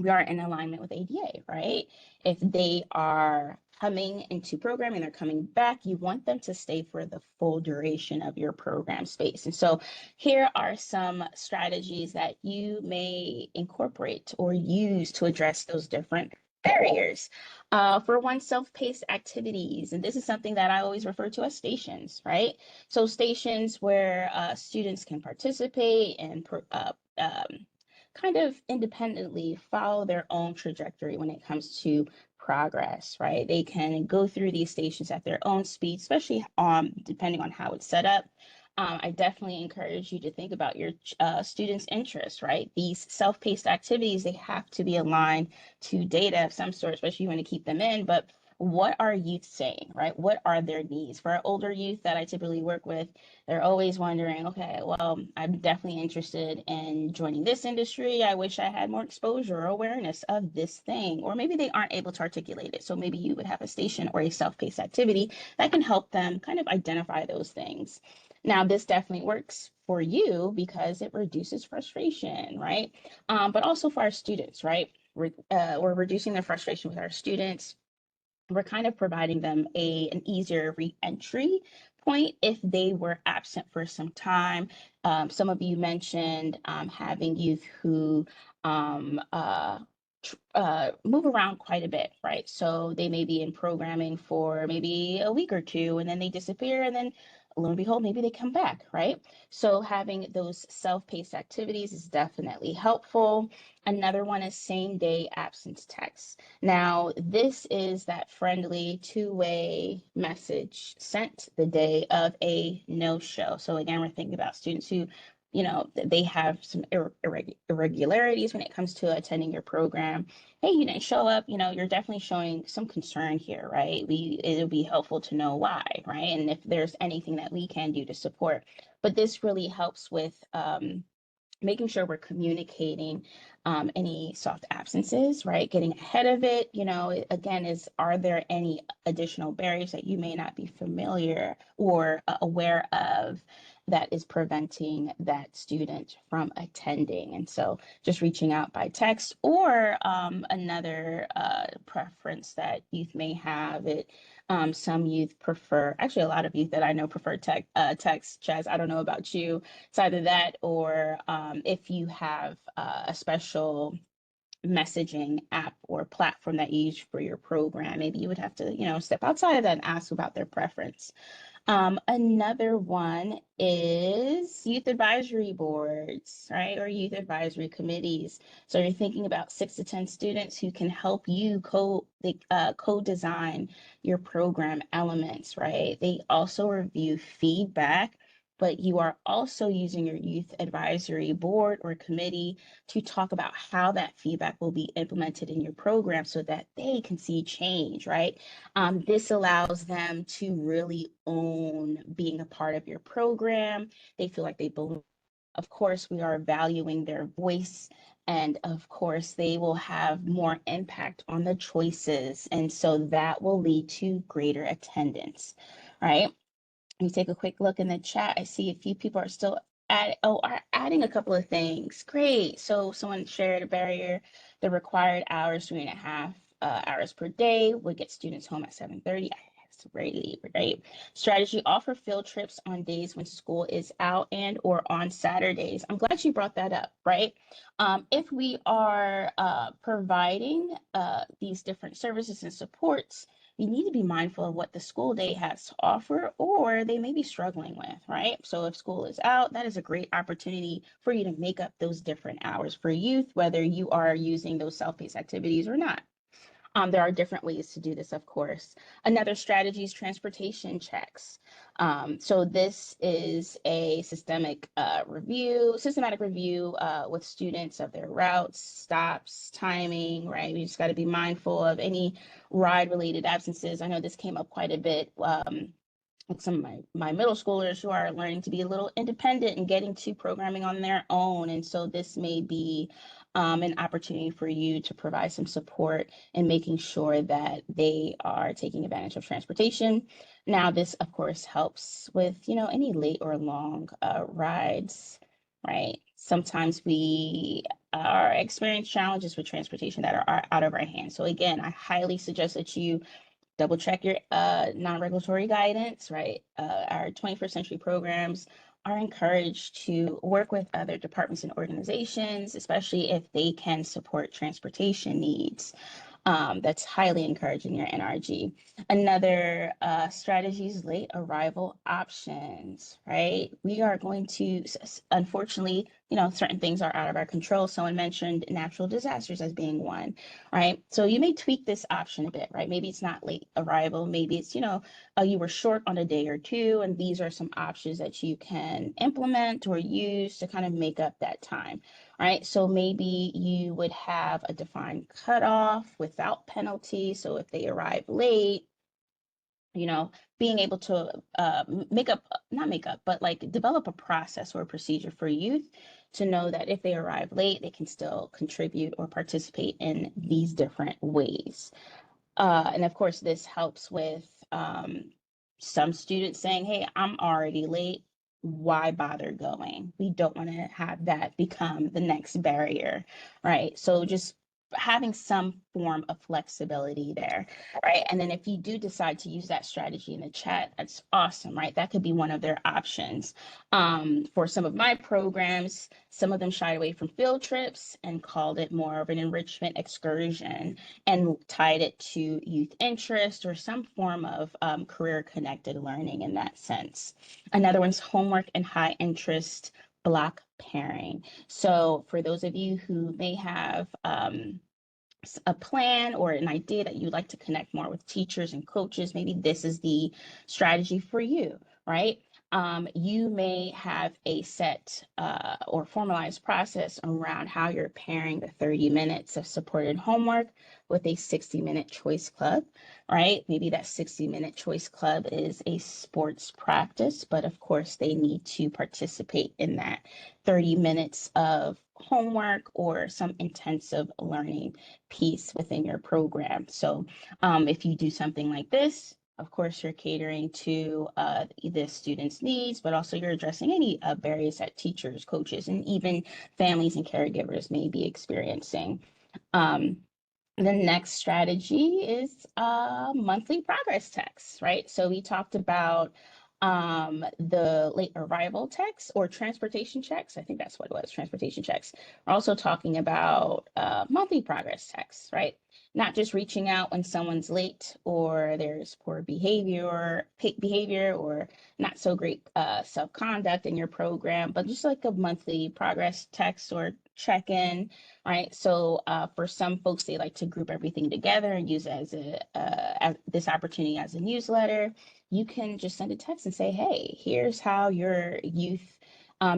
we are in alignment with ADA, right? If they are coming into programming, they're coming back, you want them to stay for the full duration of your program space. And so here are some strategies that you may incorporate or use to address those different barriers for one, self-paced activities, and this is something that I always refer to as stations, right? So stations where students can participate and kind of independently follow their own trajectory when it comes to progress, right? They can go through these stations at their own speed, especially depending on how it's set up. I definitely encourage you to think about your students' interests, right? These self-paced activities, they have to be aligned to data of some sort, especially when you want to keep them in. But what are youth saying, right? What are their needs? For our older youth that I typically work with, they're always wondering, okay, well, I'm definitely interested in joining this industry. I wish I had more exposure or awareness of this thing. Or maybe they aren't able to articulate it. So maybe you would have a station or a self-paced activity that can help them kind of identify those things. Now, this definitely works for you because it reduces frustration, right? But also for our students, right? We're reducing the frustration with our students. We're kind of providing them an easier re-entry point if they were absent for some time. Some of you mentioned having youth who um, uh, move around quite a bit, right? So they may be in programming for maybe a week or two, and then they disappear, and then lo and behold, maybe they come back, right? So having those self-paced activities is definitely helpful. Another one is same-day absence text. Now, this is that friendly two-way message sent the day of a no-show. So again, we're thinking about students who, they have some irregularities when it comes to attending your program. Hey, you didn't show up, you're definitely showing some concern here, right? It'll be helpful to know why, right? And if there's anything that we can do to support. But this really helps with making sure we're communicating any soft absences, right? Getting ahead of it, again, are there any additional barriers that you may not be familiar or aware of that is preventing that student from attending? And so just reaching out by text or another preference that youth may have. Some youth prefer, actually a lot of youth that I know prefer text. Chaz, I don't know about you. It's either that or if you have a special messaging app or platform that you use for your program, maybe you would have to, step outside of that and ask about their preference. Another one is youth advisory boards, right? Or youth advisory committees. So you're thinking about 6 to 10 students who can help you co-design your program elements, right? They also review feedback, but you are also using your youth advisory board or committee to talk about how that feedback will be implemented in your program so that they can see change, right? This allows them to really own being a part of your program. They feel like they belong. Of course, we are valuing their voice, and of course, they will have more impact on the choices. And so that will lead to greater attendance, right? Let me take a quick look in the chat. I see a few people are still are adding a couple of things. Great. So someone shared a barrier. The required hours, 3.5 hours per day, would get students home at 7:30. That's really great. Strategy: offer field trips on days when school is out and or on Saturdays. I'm glad you brought that up, right? If we are providing these different services and supports, you need to be mindful of what the school day has to offer or they may be struggling with, right? So if school is out, that is a great opportunity for you to make up those different hours for youth, whether you are using those self-paced activities or not. There are different ways to do this, of course. Another strategy is transportation checks. So this is a systematic review with students of their routes, stops, timing, right? We just got to be mindful of any ride-related absences. I know this came up quite a bit with some of my middle schoolers who are learning to be a little independent and getting to programming on their own. And so this may be an opportunity for you to provide some support in making sure that they are taking advantage of transportation. Now, this, of course, helps with, any late or long rides, right? Sometimes we are experiencing challenges with transportation that are out of our hands. So again, I highly suggest that you double check your non-regulatory guidance, right? Our 21st century programs are encouraged to work with other departments and organizations, especially if they can support transportation needs. That's highly encouraged in your NRG. Another strategy is late arrival options, right? We are going to, unfortunately, certain things are out of our control. Someone mentioned natural disasters as being one, right? So you may tweak this option a bit, right? Maybe it's not late arrival. Maybe it's, you were short on a day or two, and these are some options that you can implement or use to kind of make up that time, right? So maybe you would have a defined cutoff without penalty. So if they arrive late, being able to not make up, but like develop a process or a procedure for youth to know that if they arrive late, they can still contribute or participate in these different ways. And of course, this helps with some students saying, hey, I'm already late. Why bother going? We don't want to have that become the next barrier, right? So just having some form of flexibility there, right? And then if you do decide to use that strategy in the chat, that's awesome, right? That could be one of their options. For some of my programs, some of them shied away from field trips and called it more of an enrichment excursion and tied it to youth interest or some form of career connected learning in that sense. Another one's homework and high interest block pairing. So for those of you who may have a plan or an idea that you'd like to connect more with teachers and coaches, maybe this is the strategy for you, right? You may have a set or formalized process around how you're pairing the 30 minutes of supported homework with a 60-minute choice club, right? Maybe that 60-minute choice club is a sports practice, but of course they need to participate in that 30 minutes of homework or some intensive learning piece within your program. So if you do something like this, of course, you're catering to the students' needs, but also you're addressing any barriers that teachers, coaches, and even families and caregivers may be experiencing. The next strategy is monthly progress texts, right? So we talked about the late arrival texts or transportation checks. I think that's what it was, transportation checks. We're also talking about monthly progress texts, right? Not just reaching out when someone's late or there's poor behavior or not so great self-conduct in your program, but just like a monthly progress text or check-in, right? So for some folks, they like to group everything together and use it as this opportunity as a newsletter. You can just send a text and say, hey, here's how your youth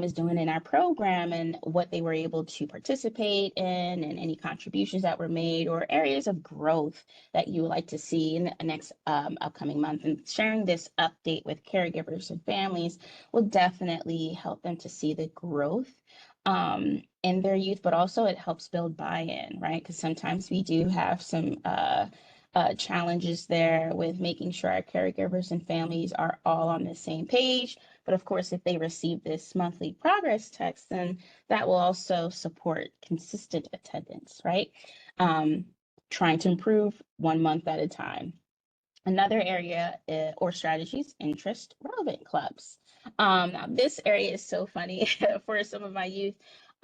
is doing in our program and what they were able to participate in and any contributions that were made or areas of growth that you would like to see in the next upcoming month. And sharing this update with caregivers and families will definitely help them to see the growth in their youth, but also it helps build buy-in, right? Because sometimes we do have some challenges there with making sure our caregivers and families are all on the same page. But of course, if they receive this monthly progress text, then that will also support consistent attendance, right? Trying to improve 1 month at a time. Another area or strategies, interest relevant clubs. Now this area is so funny for some of my youth.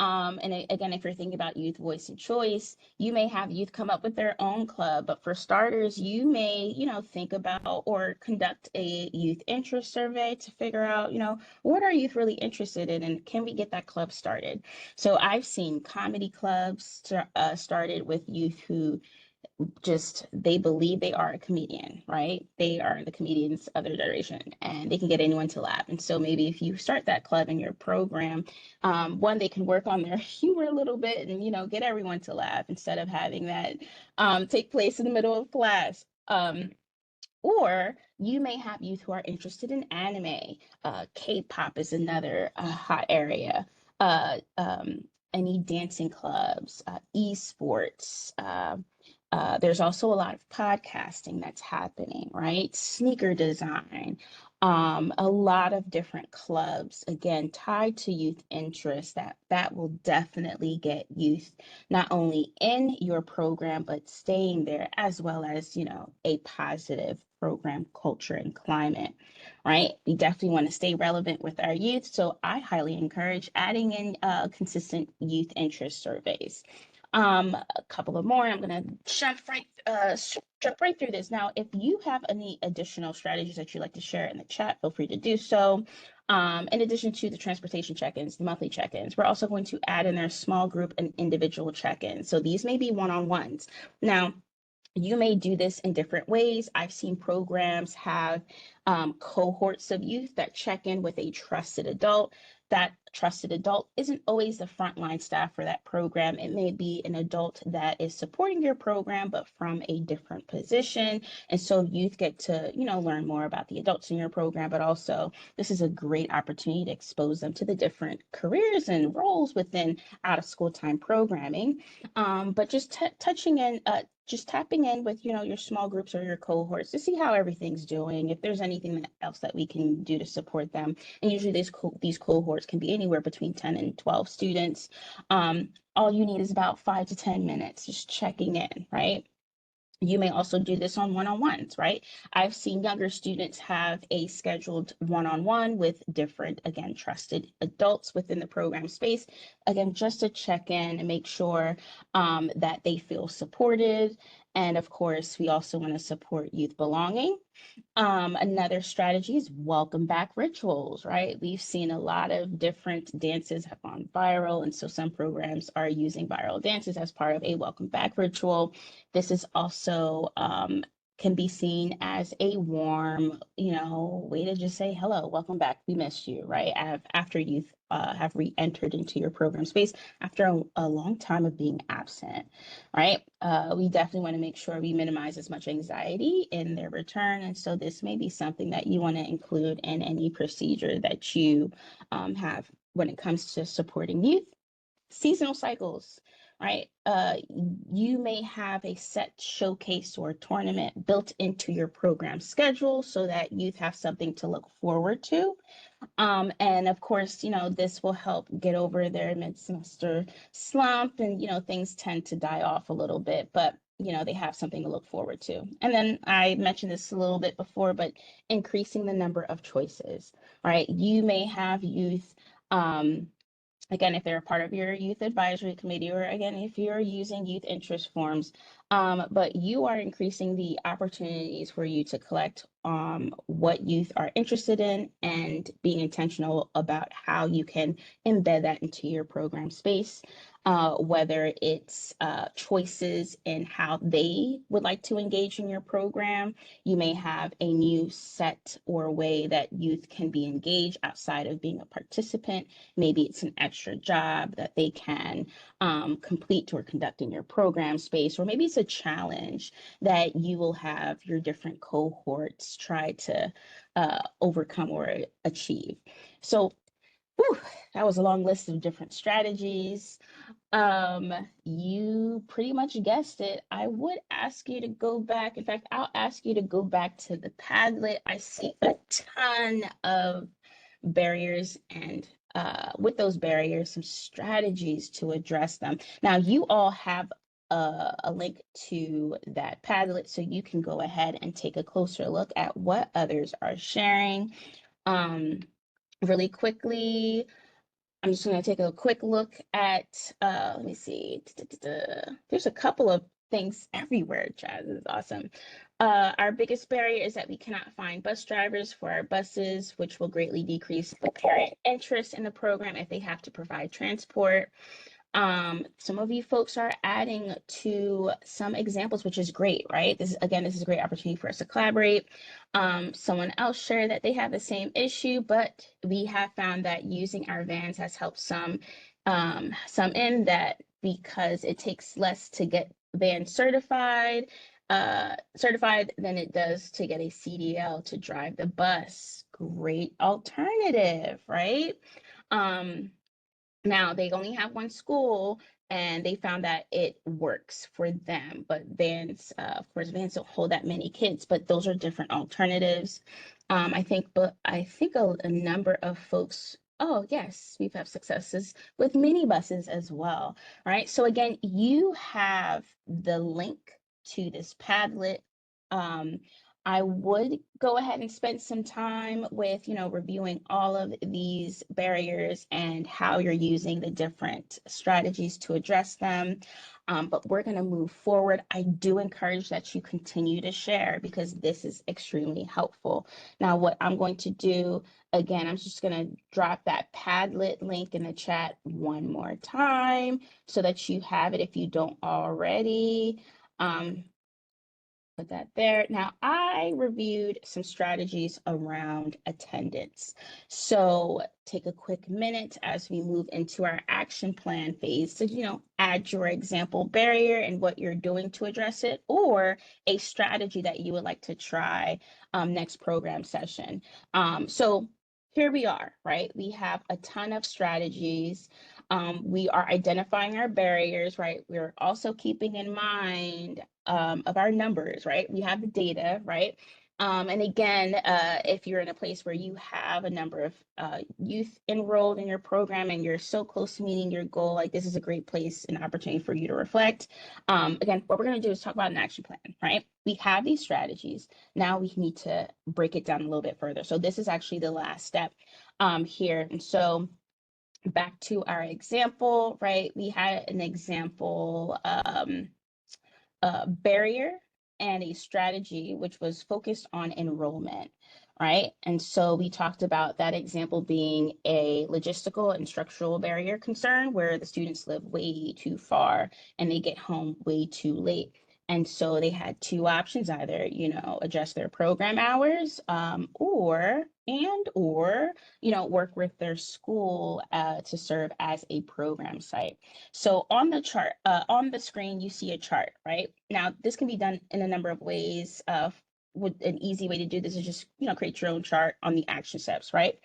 And again, if you're thinking about youth voice and choice, you may have youth come up with their own club, but for starters, you may, think about or conduct a youth interest survey to figure out, what are youth really interested in and can we get that club started? So I've seen comedy clubs started with youth who they believe they are a comedian, right? They are the comedians of their generation and they can get anyone to laugh. And so maybe if you start that club in your program, one, they can work on their humor a little bit and, get everyone to laugh instead of having that take place in the middle of class. Or you may have youth who are interested in anime. K-pop is another hot area. Any dancing clubs, esports, there's also a lot of podcasting that's happening, right? Sneaker design, a lot of different clubs, again, tied to youth interests that will definitely get youth not only in your program, but staying there as well as, a positive program culture and climate, right? We definitely want to stay relevant with our youth. So I highly encourage adding in consistent youth interest surveys. A couple of more. I'm gonna jump right through this. Now, if you have any additional strategies that you'd like to share in the chat, feel free to do so. In addition to the transportation check-ins, the monthly check-ins, we're also going to add in their small group and individual check-ins. So these may be one-on-ones. Now, you may do this in different ways. I've seen programs have cohorts of youth that check in with a trusted adult. That trusted adult isn't always the frontline staff for that program. It may be an adult that is supporting your program, but from a different position. And so youth get to, learn more about the adults in your program, but also this is a great opportunity to expose them to the different careers and roles within out of school time programming. But just just tapping in with your small groups or your cohorts to see how everything's doing, if there's anything else that we can do to support them. And usually these cohorts can be anywhere between 10 and 12 students. All you need is about 5 to 10 minutes just checking in, right? You may also do this on one-on-ones, right? I've seen younger students have a scheduled one-on-one with different, again, trusted adults within the program space, again, just to check in and make sure that they feel supported. And of course, we also want to support youth belonging. Another strategy is welcome back rituals, right? We've seen a lot of different dances have gone viral, and so some programs are using viral dances as part of a welcome back ritual. This is also can be seen as a warm, way to just say hello, welcome back, we missed you, right? After youth have re-entered into your program space after a long time of being absent, right? We definitely want to make sure we minimize as much anxiety in their return. And so this may be something that you want to include in any procedure that you have when it comes to supporting youth. Seasonal cycles, right? You may have a set showcase or tournament built into your program schedule so that youth have something to look forward to. And of course, this will help get over their mid-semester slump and, things tend to die off a little bit, but they have something to look forward to. And then I mentioned this a little bit before, but increasing the number of choices, right? You may have youth, again, if they're a part of your youth advisory committee, or again, if you're using youth interest forms, but you are increasing the opportunities for you to collect what youth are interested in and being intentional about how you can embed that into your program space, whether it's choices in how they would like to engage in your program. You may have a new set or way that youth can be engaged outside of being a participant. Maybe it's an extra job that they can complete or conduct in your program space, or maybe it's a challenge that you will have your different cohorts try to overcome or achieve. So that was a long list of different strategies. You pretty much guessed it. I would ask you to go back. In fact, I'll ask you to go back to the Padlet. I see a ton of barriers and with those barriers, some strategies to address them. Now, you all have a link to that Padlet, so you can go ahead and take a closer look at what others are sharing. Really quickly, I'm just going to take a quick look at, let me see. There's a couple of things everywhere, Chaz. This is awesome. Our biggest barrier is that we cannot find bus drivers for our buses, which will greatly decrease the parent interest in the program if they have to provide transport. Some of you folks are adding to some examples, which is great, right? This is a great opportunity for us to collaborate. Someone else shared that they have the same issue, but we have found that using our vans has helped some in that, because it takes less to get van certified than it does to get a CDL to drive the bus. Great alternative, right? Now they only have one school and they found that it works for them, but vans, of course, vans don't hold that many kids, but those are different alternatives. I think a number of folks, oh yes, we've had successes with minibuses as well, right? So again, you have the link to this Padlet. I would go ahead and spend some time with, reviewing all of these barriers and how you're using the different strategies to address them. but we're going to move forward. I do encourage that you continue to share because this is extremely helpful. Now, what I'm going to do, again, I'm just going to drop that Padlet link in the chat one more time so that you have it if you don't already. Put that there. Now, I reviewed some strategies around attendance. So take a quick minute as we move into our action plan phase to, add your example barrier and what you're doing to address it, or a strategy that you would like to try next program session. So here we are, right? We have a ton of strategies. We are identifying our barriers, right? We're also keeping in mind of our numbers, right? We have the data, right? And again, if you're in a place where you have a number of youth enrolled in your program and you're so close to meeting your goal, like this is a great place and opportunity for you to reflect. Again, what we're going to do is talk about an action plan, right? We have these strategies. Now we need to break it down a little bit further. So this is actually the last step here. And so back to our example, right? We had an example barrier and a strategy which was focused on enrollment, right? And so we talked about that example being a logistical and structural barrier concern where the students live way too far and they get home way too late. And so they had two options, either, adjust their program hours or work with their school to serve as a program site. So on the chart, on the screen, you see a chart, right? Now, this can be done in a number of ways. An easy way to do this is just, create your own chart on the action steps, right?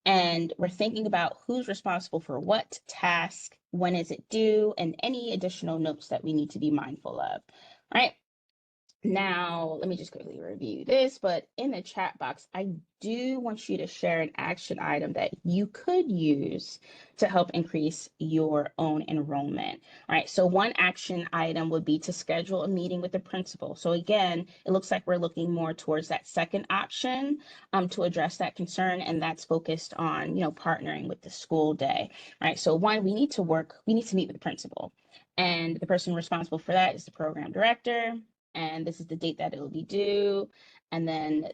And we're thinking about who's responsible for what task, when is it due, and any additional notes that we need to be mindful of, right? Now, let me just quickly review this, but in the chat box, I do want you to share an action item that you could use to help increase your own enrollment. All right, so one action item would be to schedule a meeting with the principal. So again, it looks like we're looking more towards that second option to address that concern, and that's focused on, partnering with the school day. All right, so one, we need to meet with the principal, and the person responsible for that is the program director. And this is the date that it will be due. And then,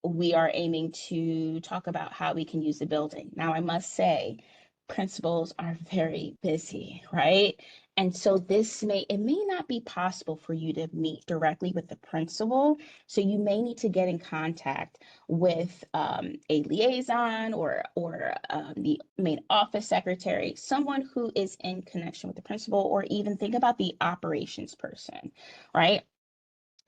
we are aiming to talk about how we can use the building. Now, I must say, principals are very busy, right? And so it may not be possible for you to meet directly with the principal. So you may need to get in contact with a liaison or the main office secretary, someone who is in connection with the principal, or even think about the operations person, right?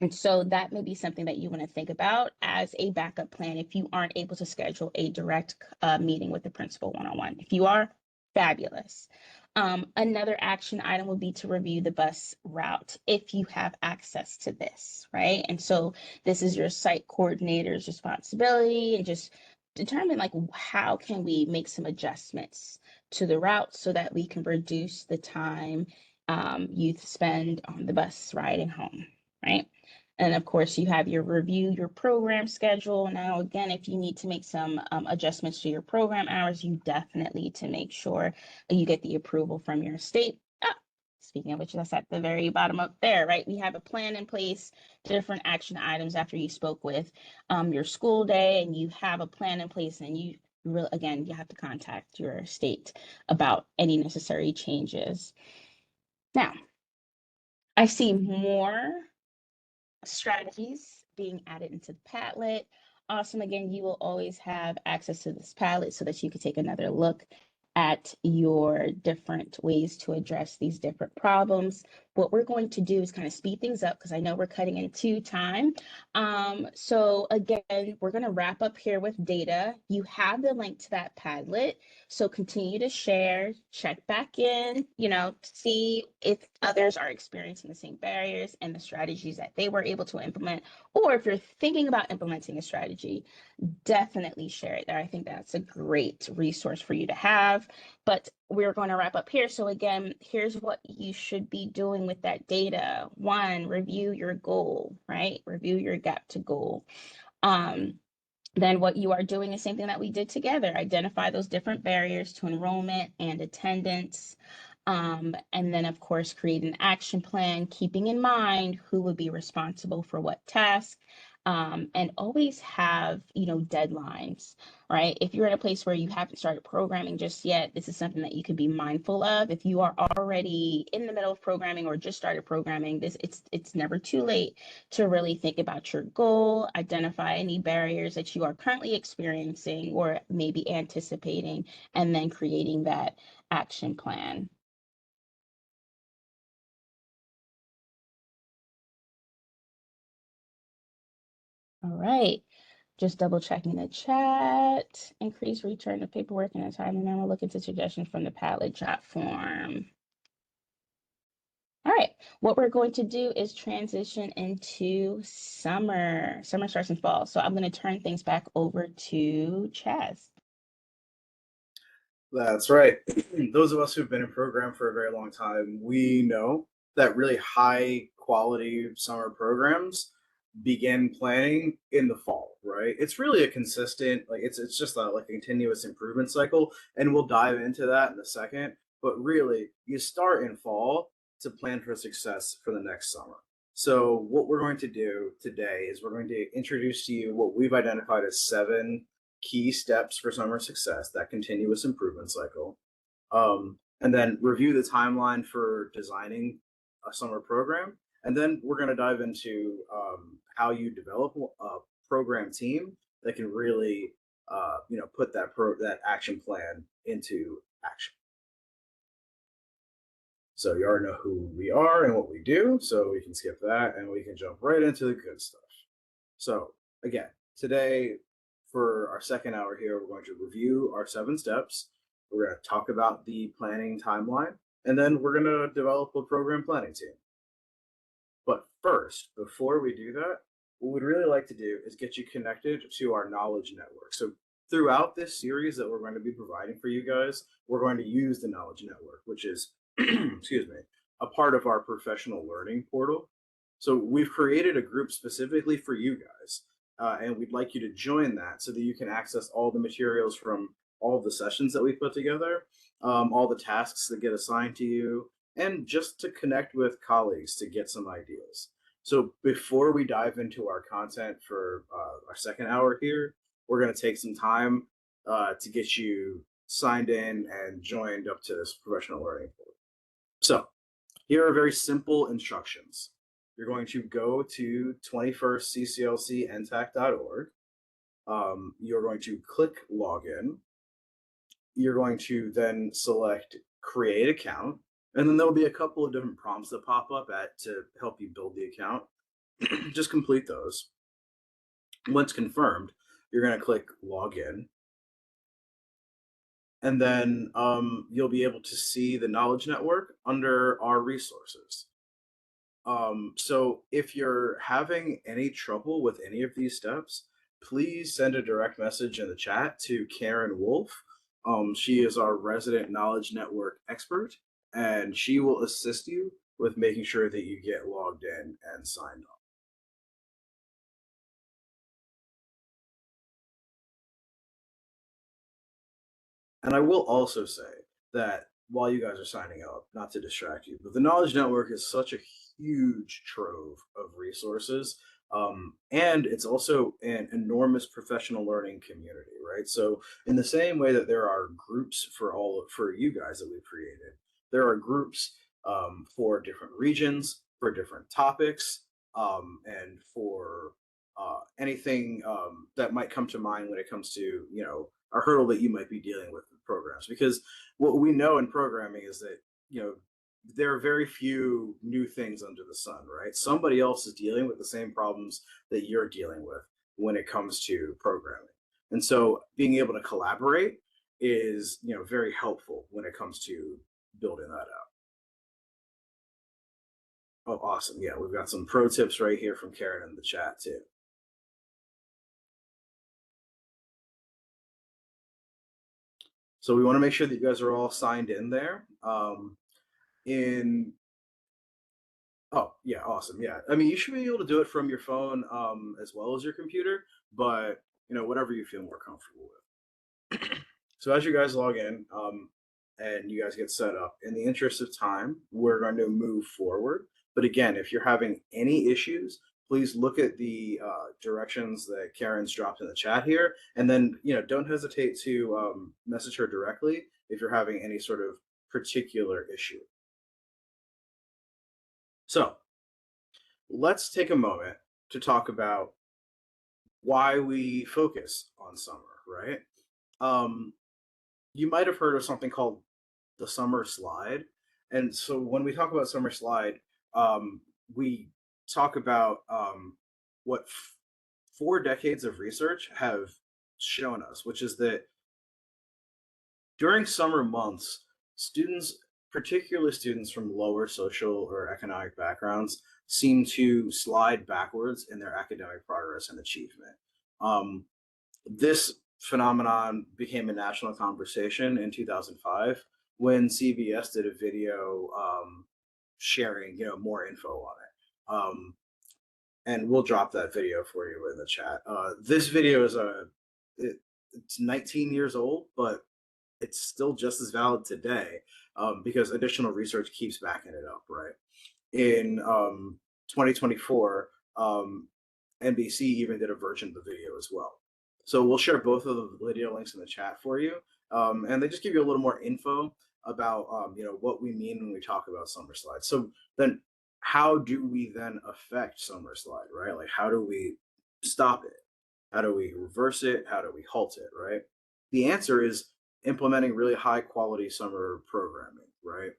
And so that may be something that you want to think about as a backup plan if you aren't able to schedule a direct meeting with the principal one-on-one. If you are, fabulous. Another action item would be to review the bus route if you have access to this, right? And so this is your site coordinator's responsibility, and just determine how can we make some adjustments to the route so that we can reduce the time youth spend on the bus riding home, right? And of course, you have your program schedule. Now, again, if you need to make some adjustments to your program hours, you definitely need to make sure you get the approval from your state. Speaking of which, that's at the very bottom up there, right? We have a plan in place, different action items after you spoke with your school day, and you have a plan in place, and you have to contact your state about any necessary changes. Now, I see more strategies being added into the Padlet. Awesome. Again, you will always have access to this Padlet so that you can take another look at your different ways to address these different problems. What we're going to do is kind of speed things up because I know we're cutting into time. So again, we're going to wrap up here with data. You have the link to that Padlet. So continue to share, check back in, see if others are experiencing the same barriers and the strategies that they were able to implement. Or if you're thinking about implementing a strategy, definitely share it there. I think that's a great resource for you to have. But we're going to wrap up here. So again, here's what you should be doing with that data. One, review your goal, right? Review your gap to goal. Then what you are doing is same thing that we did together. Identify those different barriers to enrollment and attendance. And then, of course, create an action plan, keeping in mind who would be responsible for what task, and always have, deadlines, right? If you're at a place where you haven't started programming just yet, this is something that you can be mindful of. If you are already in the middle of programming or just started programming, it's never too late to really think about your goal, identify any barriers that you are currently experiencing or maybe anticipating, and then creating that action plan. All right. Just double checking the chat. Increase return of paperwork in a timely manner. Look into suggestions from the Padlet chat form. All right. What we're going to do is transition into summer. Summer starts in fall. So I'm going to turn things back over to Chaz. That's right. Those of us who've been in program for a very long time, we know that really high quality summer programs begin planning in the fall, right? It's really a consistent, like it's just like a continuous improvement cycle, and we'll dive into that in a second. But really, you start in fall to plan for success for the next summer. So what we're going to do today is we're going to introduce to you what we've identified as 7 key steps for summer success, that continuous improvement cycle. And then review the timeline for designing a summer program. And then we're going to dive into how you develop a program team that can really, put that action plan into action. So you already know who we are and what we do, so we can skip that and we can jump right into the good stuff. So again, today for our second hour here, we're going to review our 7 steps. We're going to talk about the planning timeline, and then we're going to develop a program planning team. But first, before we do that, what we'd really like to do is get you connected to our knowledge network. So throughout this series that we're going to be providing for you guys, we're going to use the knowledge network, which is, excuse me, a part of our professional learning portal. So we've created a group specifically for you guys, and we'd like you to join that so that you can access all the materials from all of the sessions that we put together, all the tasks that get assigned to you, and just to connect with colleagues to get some ideas. So before we dive into our content for our second hour here, we're going to take some time to get you signed in and joined up to this professional learning portal. So here are very simple instructions. You're going to go to 21stcclcntac.org. You're going to click login. You're going to then select create account. And then there'll be a couple of different prompts that pop up to help you build the account. Just complete those. Once confirmed, you're going to click login. And then you'll be able to see the knowledge network under our resources. So if you're having any trouble with any of these steps, please send a direct message in the chat to Karen Wolf. She is our resident knowledge network expert, and she will assist you with making sure that you get logged in and signed up. And I will also say that while you guys are signing up, not to distract you, but the Knowledge Network is such a huge trove of resources. And it's also an enormous professional learning community, right? So in the same way that there are groups for you guys that we've created, there are groups for different regions, for different topics, and for anything that might come to mind when it comes to, a hurdle that you might be dealing with programs. Because what we know in programming is that, there are very few new things under the sun, right? Somebody else is dealing with the same problems that you're dealing with when it comes to programming. And so being able to collaborate is, very helpful when it comes to building that out. Oh, awesome. Yeah, we've got some pro tips right here from Karen in the chat too. So we want to make sure that you guys are all signed in there. Oh, yeah, awesome. Yeah. I mean, you should be able to do it from your phone as well as your computer, but, whatever you feel more comfortable with. So as you guys log in, and you guys get set up. In the interest of time, we're going to move forward. But again, if you're having any issues, please look at the directions that Karen's dropped in the chat here, and then don't hesitate to message her directly if you're having any sort of particular issue. So let's take a moment to talk about why we focus on summer, right? You might have heard of something called the summer slide. And so when we talk about summer slide, we talk about what 4 decades of research have shown us, which is that during summer months, students, particularly students from lower social or economic backgrounds, seem to slide backwards in their academic progress and achievement. This phenomenon became a national conversation in 2005 when CBS did a video sharing more info on it. And we'll drop that video for you in the chat. This video is it's 19 years old, but it's still just as valid today because additional research keeps backing it up, right? In 2024, NBC even did a version of the video as well. So we'll share both of the video links in the chat for you. And they just give you a little more info about what we mean when we talk about summer slide. So then how do we then affect summer slide, right? Like how do we stop it? How do we reverse it? How do we halt it, right? The answer is implementing really high quality summer programming, right?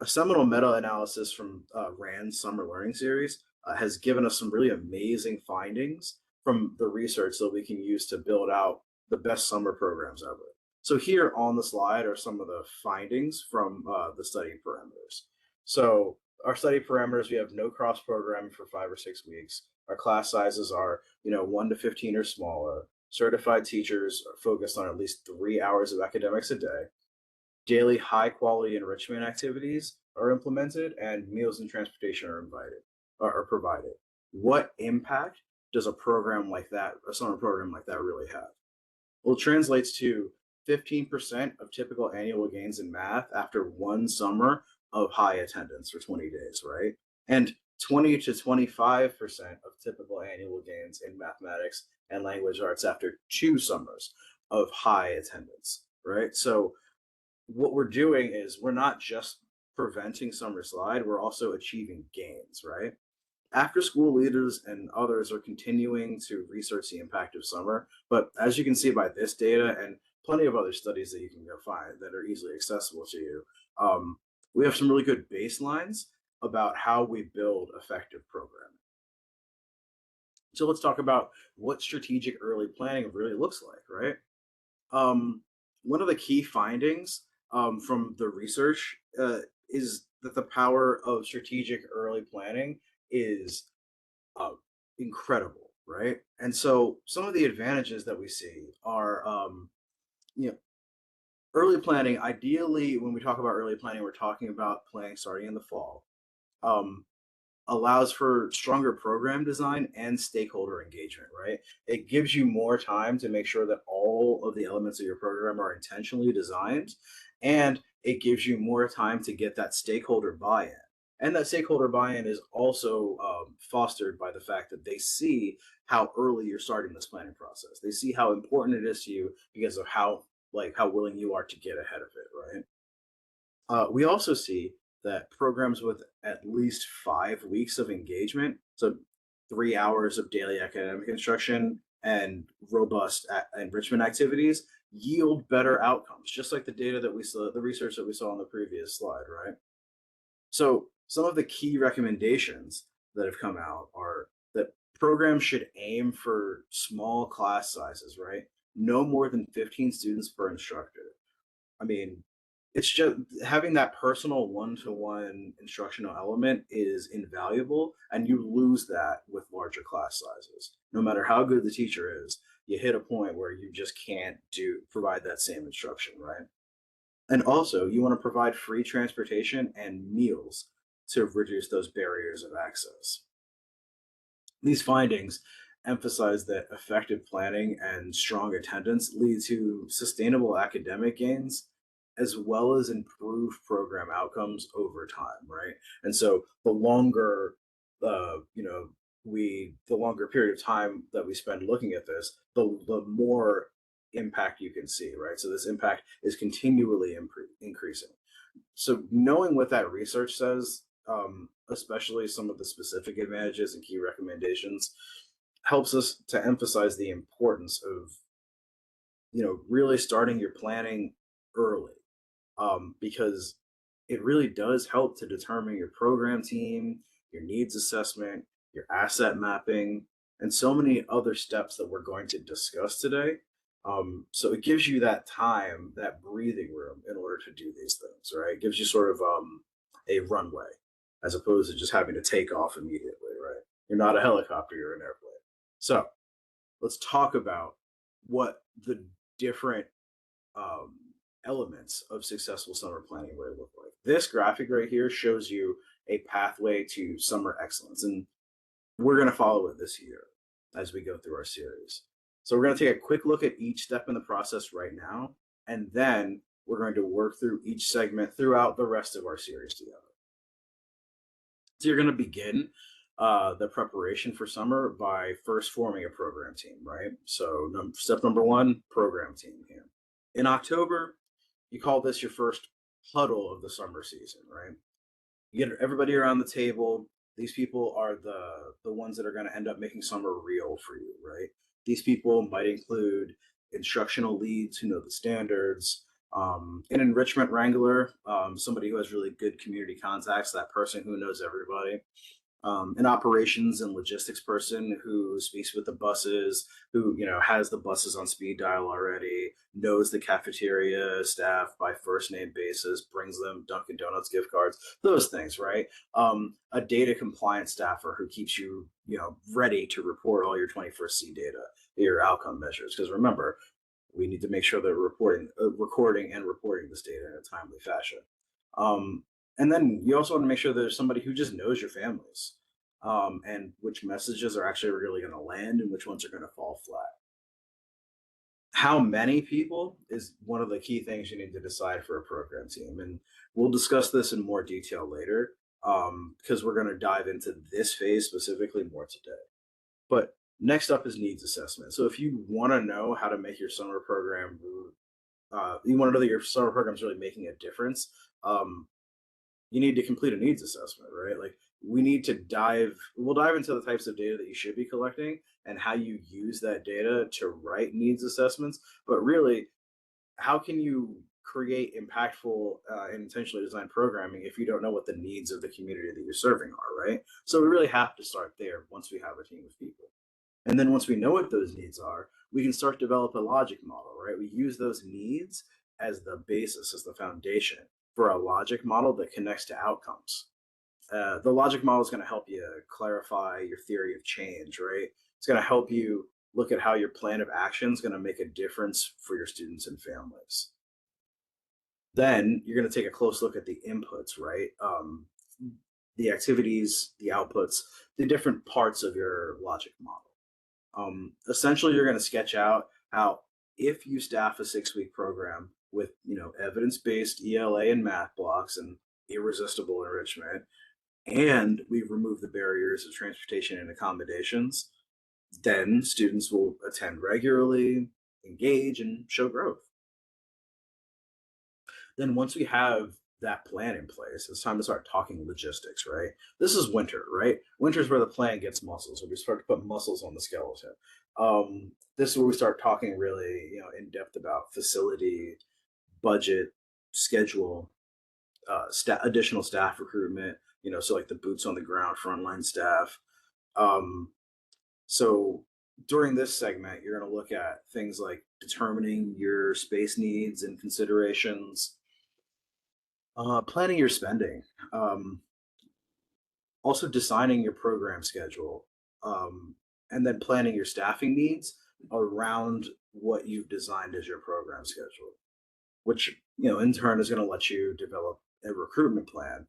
A seminal meta-analysis from RAND's Summer Learning Series has given us some really amazing findings from the research that we can use to build out the best summer programs ever. So here on the slide are some of the findings from the study parameters. So our study parameters, we have no cross programming for 5 or 6 weeks. Our class sizes are 1 to 15 or smaller. Certified teachers are focused on at least 3 hours of academics a day. Daily high quality enrichment activities are implemented, and meals and transportation are provided. What impact does a program like that, a summer program like that, really have? Well, it translates to 15% of typical annual gains in math after 1 summer of high attendance for 20 days, right? And 20 to 25% of typical annual gains in mathematics and language arts after 2 summers of high attendance, right? So what we're doing is we're not just preventing summer slide, we're also achieving gains, right? After school leaders and others are continuing to research the impact of summer, but as you can see by this data and plenty of other studies that you can go find that are easily accessible to you, we have some really good baselines about how we build effective programming. So let's talk about what strategic early planning really looks like, right? One of the key findings from the research is that the power of strategic early planning is incredible, right? And so some of the advantages that we see are, early planning. Ideally, when we talk about early planning, we're talking about planning starting in the fall. Allows for stronger program design and stakeholder engagement, right? It gives you more time to make sure that all of the elements of your program are intentionally designed, and it gives you more time to get that stakeholder buy-in. And that stakeholder buy-in is also fostered by the fact that they see how early you're starting this planning process. They see how important it is to you because of how willing you are to get ahead of it, right? We also see that programs with at least 5 weeks of engagement, so 3 hours of daily academic instruction and robust enrichment activities, yield better outcomes, just like the data that we saw, the research that we saw on the previous slide, right? So some of the key recommendations that have come out are that programs should aim for small class sizes, right? No more than 15 students per instructor. I mean, it's just having that personal one-to-one instructional element is invaluable, and you lose that with larger class sizes. No matter how good the teacher is, you hit a point where you just can't provide that same instruction, right? And also, you want to provide free transportation and meals to reduce those barriers of access. These findings emphasize that effective planning and strong attendance lead to sustainable academic gains as well as improved program outcomes over time, right? And so the longer, you know, the longer period of time that we spend looking at this, the more impact you can see, right? So this impact is continually increasing. So knowing what that research says, especially some of the specific advantages and key recommendations, helps us to emphasize the importance of, you know, really starting your planning early, because it really does help to determine your program team, your needs assessment, your asset mapping, and so many other steps that we're going to discuss today. So it gives you that time, that breathing room in order to do these things, right? It gives you sort of a runway as opposed to just having to take off immediately, right? You're not a helicopter, you're an airplane. So let's talk about what the different um, elements of successful summer planning really look like. This graphic right here shows you a pathway to summer excellence, and we're going to follow it this year as we go through our series. So we're going to take a quick look at each step in the process right now, and then we're going to work through each segment throughout the rest of our series together. So you're going to begin the preparation for summer by first forming a program team, right? So step number one, program team here. In October, you call this your first huddle of the summer season, right? You get everybody around the table. These people are the ones that are going to end up making summer real for you, right? These people might include instructional leads who know the standards, an enrichment wrangler, somebody who has really good community contacts, that person who knows everybody, an operations and logistics person who speaks with the buses, who, you know, has the buses on speed dial already, knows the cafeteria staff by first name basis, brings them Dunkin' Donuts gift cards, those things, right? A data compliance staffer who keeps you, you know, ready to report all your 21st C data, your outcome measures, because remember, we need to make sure that we're recording and reporting this data in a timely fashion. And then you also want to make sure there's somebody who just knows your families, and which messages are actually really going to land and which ones are going to fall flat. How many people is one of the key things you need to decide for a program team. And we'll discuss this in more detail later, because we're going to dive into this phase specifically more today. But next up is needs assessment. So if you want to know how to make your summer program, you want to know that your summer program is really making a difference, you need to complete a needs assessment, right? Like we'll dive into the types of data that you should be collecting and how you use that data to write needs assessments. But really, how can you create impactful and intentionally designed programming if you don't know what the needs of the community that you're serving are, right? So we really have to start there once we have a team of people. And then once we know what those needs are, we can start to develop a logic model, right? We use those needs as the basis, as the foundation for a logic model that connects to outcomes. The logic model is going to help you clarify your theory of change, right? It's going to help you look at how your plan of action is going to make a difference for your students and families. Then you're going to take a close look at the inputs, right? The activities, the outputs, the different parts of your logic model. Essentially, you're going to sketch out how, if you staff a 6-week program with, you know, evidence-based ELA and math blocks and irresistible enrichment, and we've removed the barriers of transportation and accommodations, then students will attend regularly, engage, and show growth. Then once we have that plan in place, it's time to start talking logistics, right? This is winter, right? Winter's where the plan gets muscles, where we start to put muscles on the skeleton. This is where we start talking really, you know, in depth about facility, budget, schedule, additional staff recruitment, you know, so like the boots on the ground, frontline staff. So during this segment, you're going to look at things like determining your space needs and considerations, planning your spending, also designing your program schedule, and then planning your staffing needs around what you've designed as your program schedule, which, you know, in turn is going to let you develop a recruitment plan,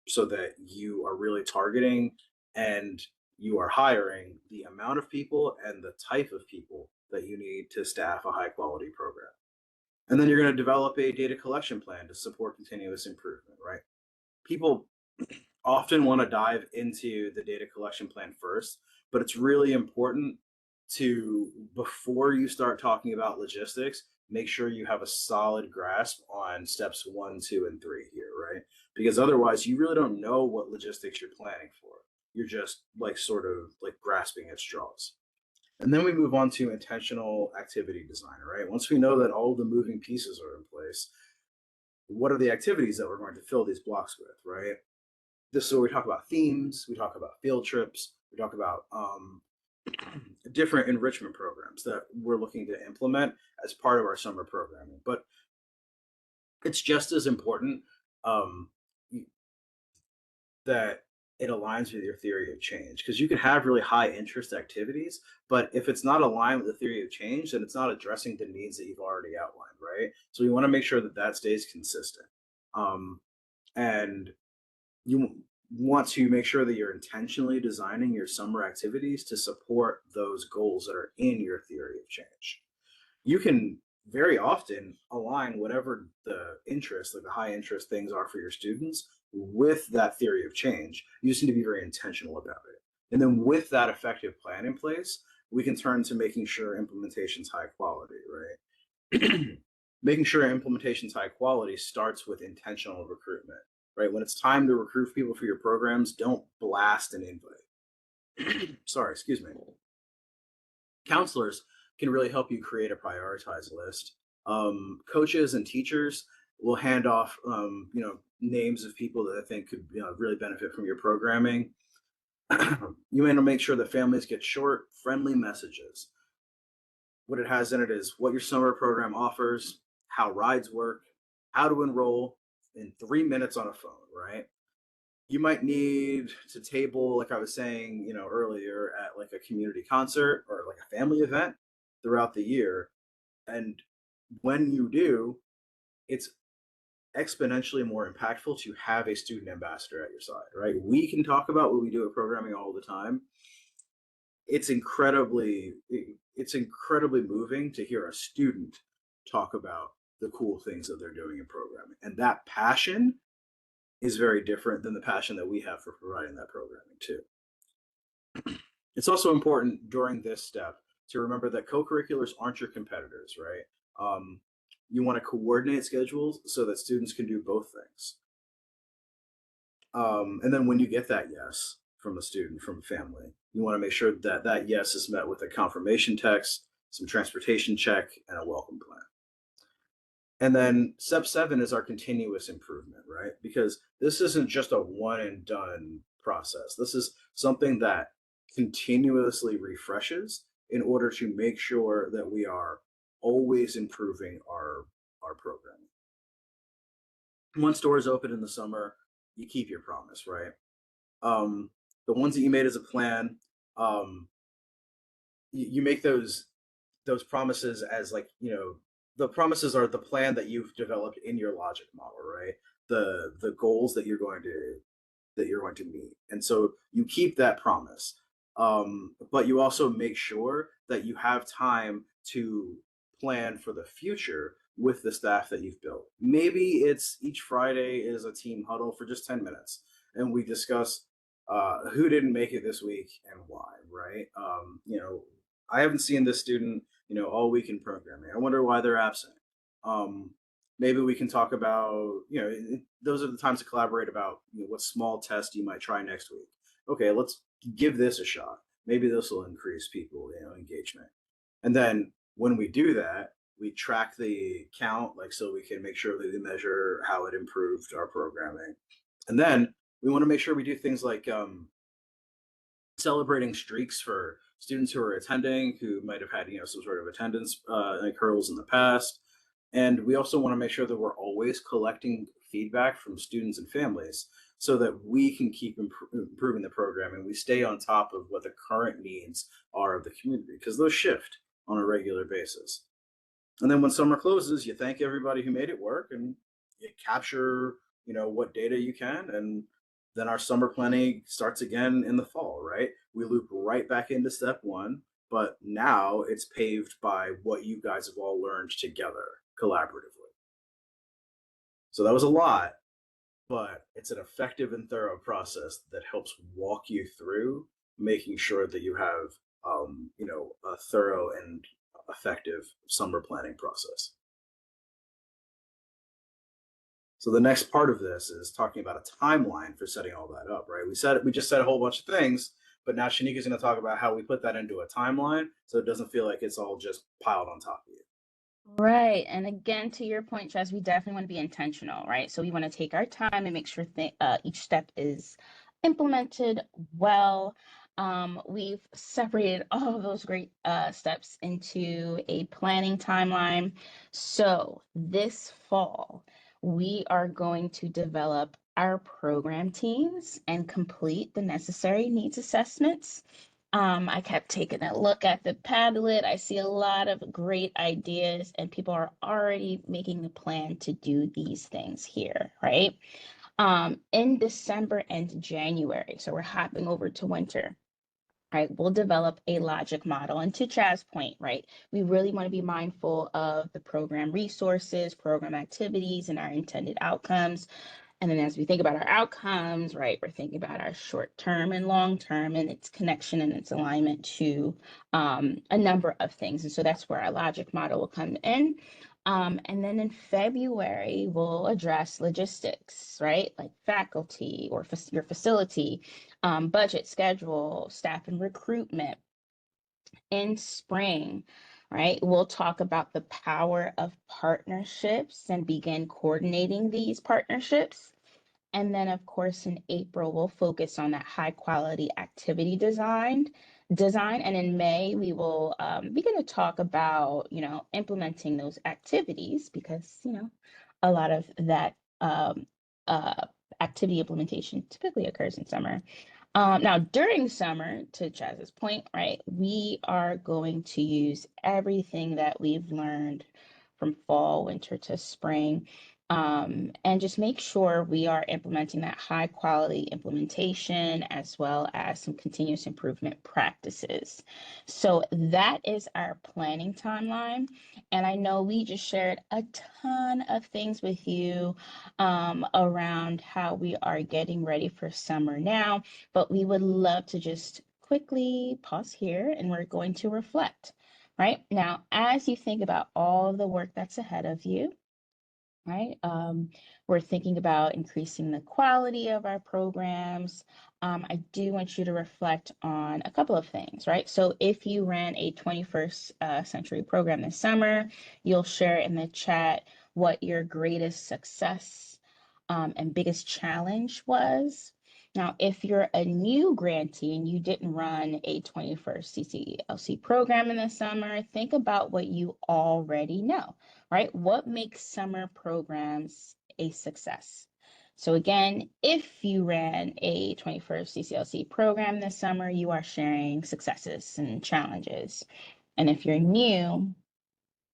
so that you are really targeting and you are hiring, the amount of people and the type of people that you need to staff a high quality program. And then you're going to develop a data collection plan to support continuous improvement, right? People often want to dive into the data collection plan first, but it's really important to, before you start talking about logistics, make sure you have a solid grasp on steps 1, 2, and 3 here, right? Because otherwise you really don't know what logistics you're planning for. You're just like sort of like grasping at straws. And then we move on to intentional activity design, right? Once we know that all the moving pieces are in place, what are the activities that we're going to fill these blocks with, right? This is where we talk about themes, we talk about field trips, we talk about different enrichment programs that we're looking to implement as part of our summer programming. But it's just as important that it aligns with your theory of change, because you can have really high interest activities, but if it's not aligned with the theory of change, then it's not addressing the needs that you've already outlined, right? So you want to make sure that that stays consistent. And you want to make sure that you're intentionally designing your summer activities to support those goals that are in your theory of change. You can very often align whatever the interest, like the high interest things are for your students, with that theory of change. You just need to be very intentional about it. And then with that effective plan in place, we can turn to making sure implementation's high quality, right? Making sure implementation's high quality starts with intentional recruitment, right? When it's time to recruit people for your programs, don't blast an invite. Sorry, excuse me. Counselors can really help you create a prioritized list. Coaches and teachers will hand off, names of people that I think could really benefit from your programming. You want to make sure that families get short, friendly messages. What it has in it is what your summer program offers, how rides work, how to enroll in 3 minutes on a phone, right? You might need to table, like I was saying, earlier, at like a community concert or like a family event throughout the year. And when you do, it's exponentially more impactful to have a student ambassador at your side, right? We can talk about what we do at programming all the time. It's incredibly moving to hear a student talk about the cool things that they're doing in programming. And that passion is very different than the passion that we have for providing that programming too. It's also important during this step to remember that co-curriculars aren't your competitors, right? You want to coordinate schedules so that students can do both things. And then when you get that yes from a student, from a family, you want to make sure that that yes is met with a confirmation text, some transportation check, and a welcome plan. And then step 7 is our continuous improvement, right? Because this isn't just a one and done process. This is something that continuously refreshes in order to make sure that we are always improving our programming. Once doors open in the summer, you keep your promise, right? The ones that you made as a plan, you make those promises as like, the promises are the plan that you've developed in your logic model, right? The goals that you're going to meet. And so you keep that promise. But you also make sure that you have time to plan for the future with the staff that you've built. Maybe it's each Friday is a team huddle for just 10 minutes and we discuss who didn't make it this week and why, right? I haven't seen this student, all week in programming. I wonder why they're absent. Maybe we can talk about, those are the times to collaborate about what small test you might try next week. Okay, let's give this a shot. Maybe this will increase people, engagement. And then when we do that, we track the count, so we can make sure that we measure how it improved our programming. And then we want to make sure we do things like celebrating streaks for students who are attending, who might have had, some sort of attendance hurdles in the past. And we also want to make sure that we're always collecting feedback from students and families so that we can keep improving the program and we stay on top of what the current needs are of the community, because those shift on a regular basis. And then when summer closes, you thank everybody who made it work and you capture, what data you can. And then our summer planning starts again in the fall, right? we loop right back into step one, but now it's paved by what you guys have all learned together collaboratively. So that was a lot, but it's an effective and thorough process that helps walk you through making sure that you have, a thorough and effective summer planning process. So the next part of this is talking about a timeline for setting all that up, right? We just said a whole bunch of things, but now Shanika's going to talk about how we put that into a timeline so it doesn't feel like it's all just piled on top of you. Right. And again, to your point, Chaz, we definitely want to be intentional, right? So we want to take our time and make sure each step is implemented well. We've separated all of those great steps into a planning timeline. So this fall, we are going to develop our program teams and complete the necessary needs assessments. I kept taking a look at the Padlet. I see a lot of great ideas, and people are already making a plan to do these things here, right? In December and January, so we're hopping over to winter, right? We'll develop a logic model. And to Chaz's point, right, we really want to be mindful of the program resources, program activities, and our intended outcomes. And then as we think about our outcomes, right, we're thinking about our short term and long term and its connection and its alignment to a number of things. And so that's where our logic model will come in. And then in February, we'll address logistics, right, like faculty or your facility, budget, schedule, staff and recruitment. In spring, right, we'll talk about the power of partnerships and begin coordinating these partnerships. And then, of course, in April, we'll focus on that high quality activity design. And in May, we will begin to talk about, implementing those activities because, a lot of that activity implementation typically occurs in summer. Now, during summer, to Chaz's point, right, we are going to use everything that we've learned from fall, winter to spring, and just make sure we are implementing that high quality implementation as well as some continuous improvement practices. So that is our planning timeline. And I know we just shared a ton of things with you around how we are getting ready for summer now, but we would love to just quickly pause here and we're going to reflect. Right now, as you think about all the work that's ahead of you, right? We're thinking about increasing the quality of our programs. I do want you to reflect on a couple of things, right? So if you ran a 21st century program this summer, you'll share in the chat what your greatest success and biggest challenge was. Now, if you're a new grantee and you didn't run a 21st CCLC program in the summer, think about what you already know, right? What makes summer programs a success? So again, if you ran a 21st CCLC program this summer, you are sharing successes and challenges. And if you're new,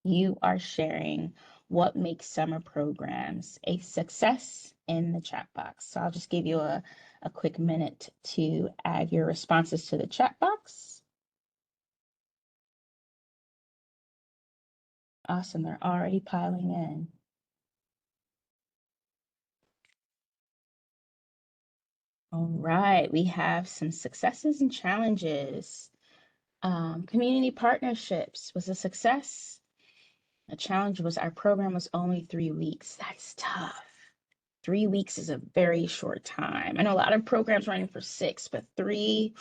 you are sharing what makes summer programs a success in the chat box. So I'll just give you a quick minute to add your responses to the chat box. Awesome, they're already piling in. All right, we have some successes and challenges. Community partnerships was a success. A challenge was our program was only 3 weeks. That's tough. 3 weeks is a very short time. I know a lot of programs running for 6, but 3,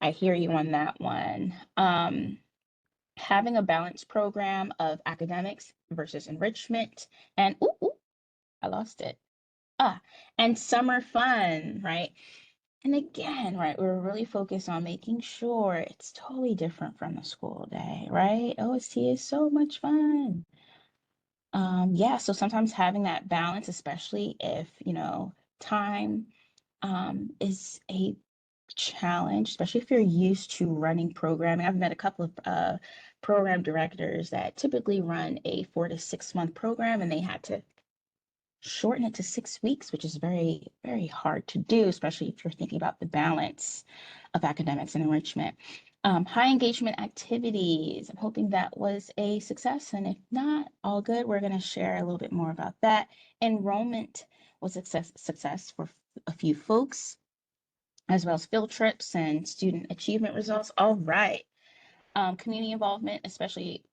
I hear you on that one. Having a balanced program of academics versus enrichment and, I lost it. And summer fun, right? And again, right, we're really focused on making sure it's totally different from the school day, right? OST is so much fun. Yeah, so sometimes having that balance, especially if, time is a challenge, especially if you're used to running programming. I've met a couple of program directors that typically run a 4 to 6 month program and they had to shorten it to 6 weeks, which is very, very hard to do, especially if you're thinking about the balance of academics and enrichment. High engagement activities. I'm hoping that was a success. And if not, all good. We're going to share a little bit more about that. Enrollment was success for a few folks, as well as field trips and student achievement results. All right. Community involvement, especially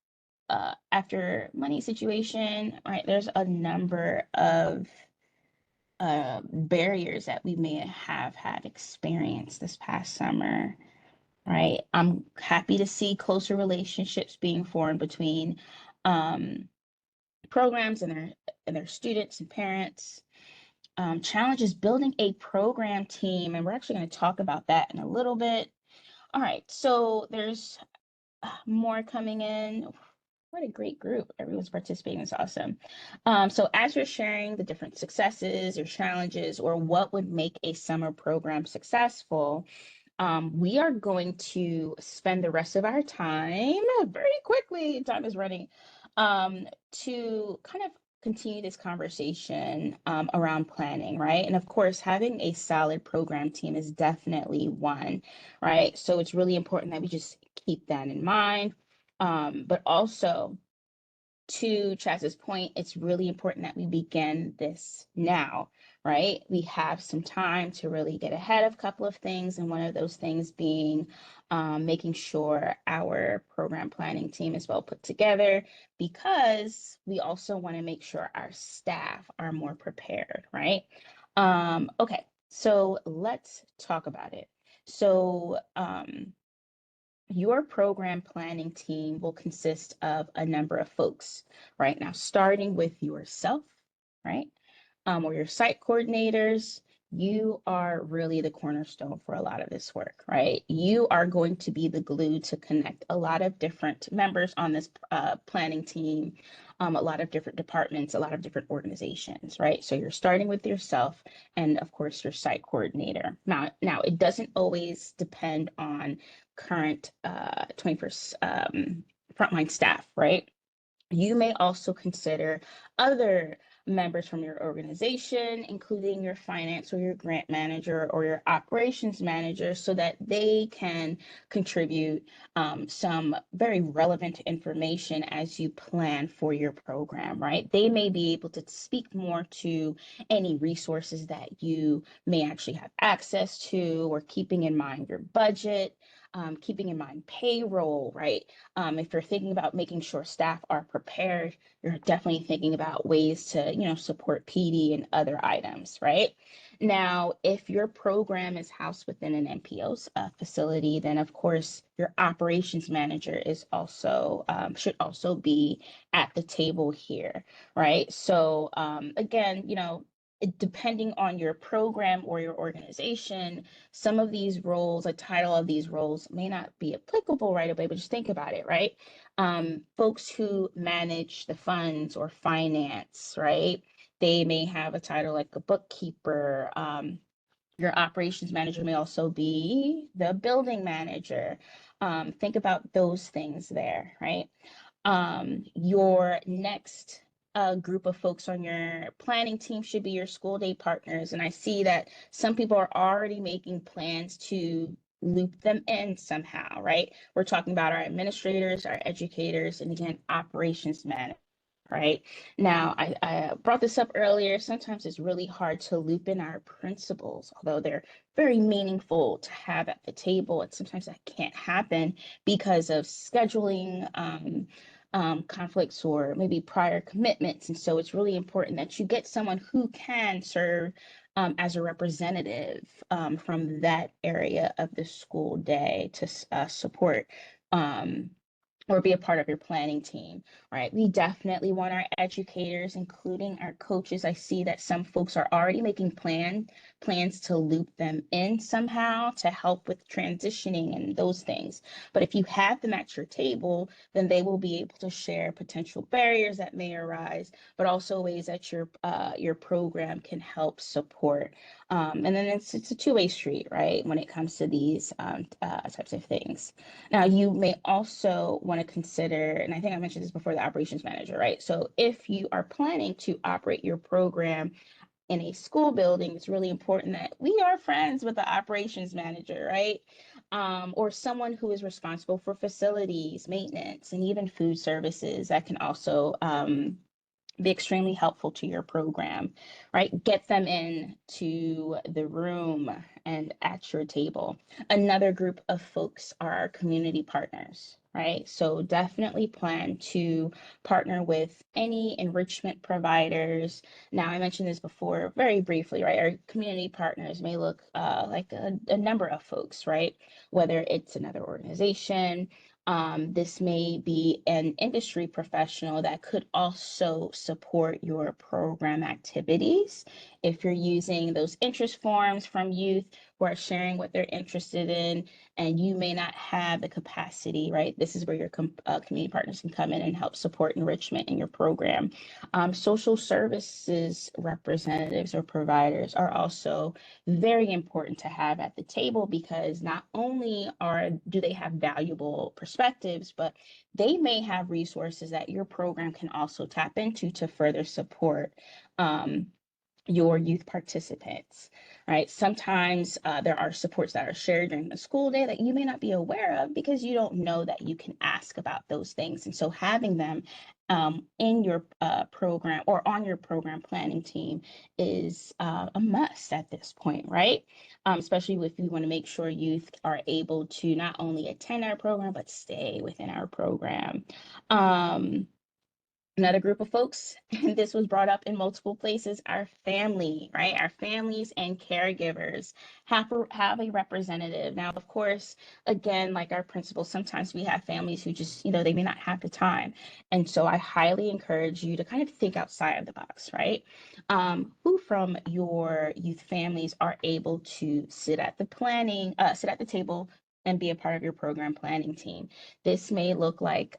after money situation, right? There's a number of barriers that we may have had experienced this past summer, right? I'm happy to see closer relationships being formed between programs and their students and parents. Challenges building a program team, and we're actually going to talk about that in a little bit. All right, so there's more coming in. What a great group. Everyone's participating. It's awesome. So as you're sharing the different successes or challenges or what would make a summer program successful, we are going to spend the rest of our time very quickly, time is running, to kind of continue this conversation around planning, right? And of course, having a solid program team is definitely one, right? So it's really important that we just keep that in mind. But also, to Chaz's point, it's really important that we begin this now, right? We have some time to really get ahead of a couple of things, and one of those things being making sure our program planning team is well put together, because we also want to make sure our staff are more prepared, right? Okay, so let's talk about it. So, your program planning team will consist of a number of folks, right? Now, starting with yourself, right? Or your site coordinators, you are really the cornerstone for a lot of this work, right? You are going to be the glue to connect a lot of different members on this planning team, a lot of different departments, a lot of different organizations, right? So you're starting with yourself and, of course, your site coordinator. Now, it doesn't always depend on current 21st frontline staff, right? You may also consider other members from your organization, including your finance or your grant manager or your operations manager, so that they can contribute some very relevant information as you plan for your program, right? They may be able to speak more to any resources that you may actually have access to, or keeping in mind your budget, keeping in mind payroll, right? If you're thinking about making sure staff are prepared, you're definitely thinking about ways to, support PD and other items, right? Now, if your program is housed within an NPO facility, then of course your operations manager is also should also be at the table here, right? So again, depending on your program or your organization, some of these roles, a title of these roles may not be applicable right away, but just think about it, right? Folks who manage the funds or finance, right? They may have a title like a bookkeeper. Your operations manager may also be the building manager. Think about those things there, right? Your next group of folks on your planning team should be your school day partners. And I see that some people are already making plans to loop them in somehow, right? We're talking about our administrators, our educators, and again, operations managers. Right now, I brought this up earlier. Sometimes it's really hard to loop in our principals, although they're very meaningful to have at the table. And sometimes that can't happen because of scheduling conflicts or maybe prior commitments. And so it's really important that you get someone who can serve as a representative from that area of the school day to support or be a part of your planning team, right? We definitely want our educators, including our coaches. I see that some folks are already making plans to loop them in somehow to help with transitioning and those things. But if you have them at your table, then they will be able to share potential barriers that may arise, but also ways that your program can help support. And then it's a two-way street, right? When it comes to these types of things. Now, you may also want to to consider, and I think I mentioned this before, the operations manager, right? So if you are planning to operate your program in a school building, it's really important that we are friends with the operations manager, right? Or someone who is responsible for facilities, maintenance, and even food services that can also be extremely helpful to your program, right? Get them in to the room and at your table. Another group of folks are our community partners, right? So definitely plan to partner with any enrichment providers. Now, I mentioned this before very briefly, right? Our community partners may look like a number of folks, right? Whether it's another organization, this may be an industry professional that could also support your program activities. If you're using those interest forms from youth who are sharing what they're interested in, and you may not have the capacity, right? This is where your community partners can come in and help support enrichment in your program. Social services representatives or providers are also very important to have at the table, because not only do they have valuable perspectives, but they may have resources that your program can also tap into to further support your youth participants, right? Sometimes there are supports that are shared during the school day that you may not be aware of because you don't know that you can ask about those things. And so having them in your program or on your program planning team is a must at this point, right? Especially if you want to make sure youth are able to not only attend our program, but stay within our program. Another group of folks, and this was brought up in multiple places, our family, right? Our families and caregivers have a representative. Now, of course, again, like our principals, sometimes we have families who just, they may not have the time. And so I highly encourage you to kind of think outside of the box, right? Who from your youth families are able to sit at the table and be a part of your program planning team? This may look like,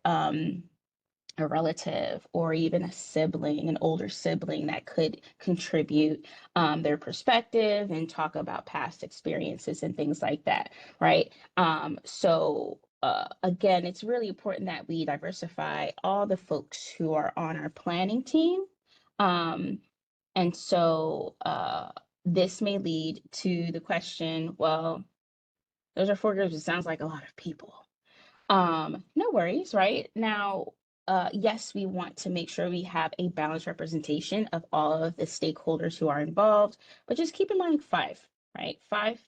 a relative or even a sibling, an older sibling that could contribute their perspective and talk about past experiences and things like that, right? Again, it's really important that we diversify all the folks who are on our planning team. And so this may lead to the question, well, those are 4 groups. It sounds like a lot of people. No worries, right? Now, yes, we want to make sure we have a balanced representation of all of the stakeholders who are involved, but just keep in mind 5, right? 5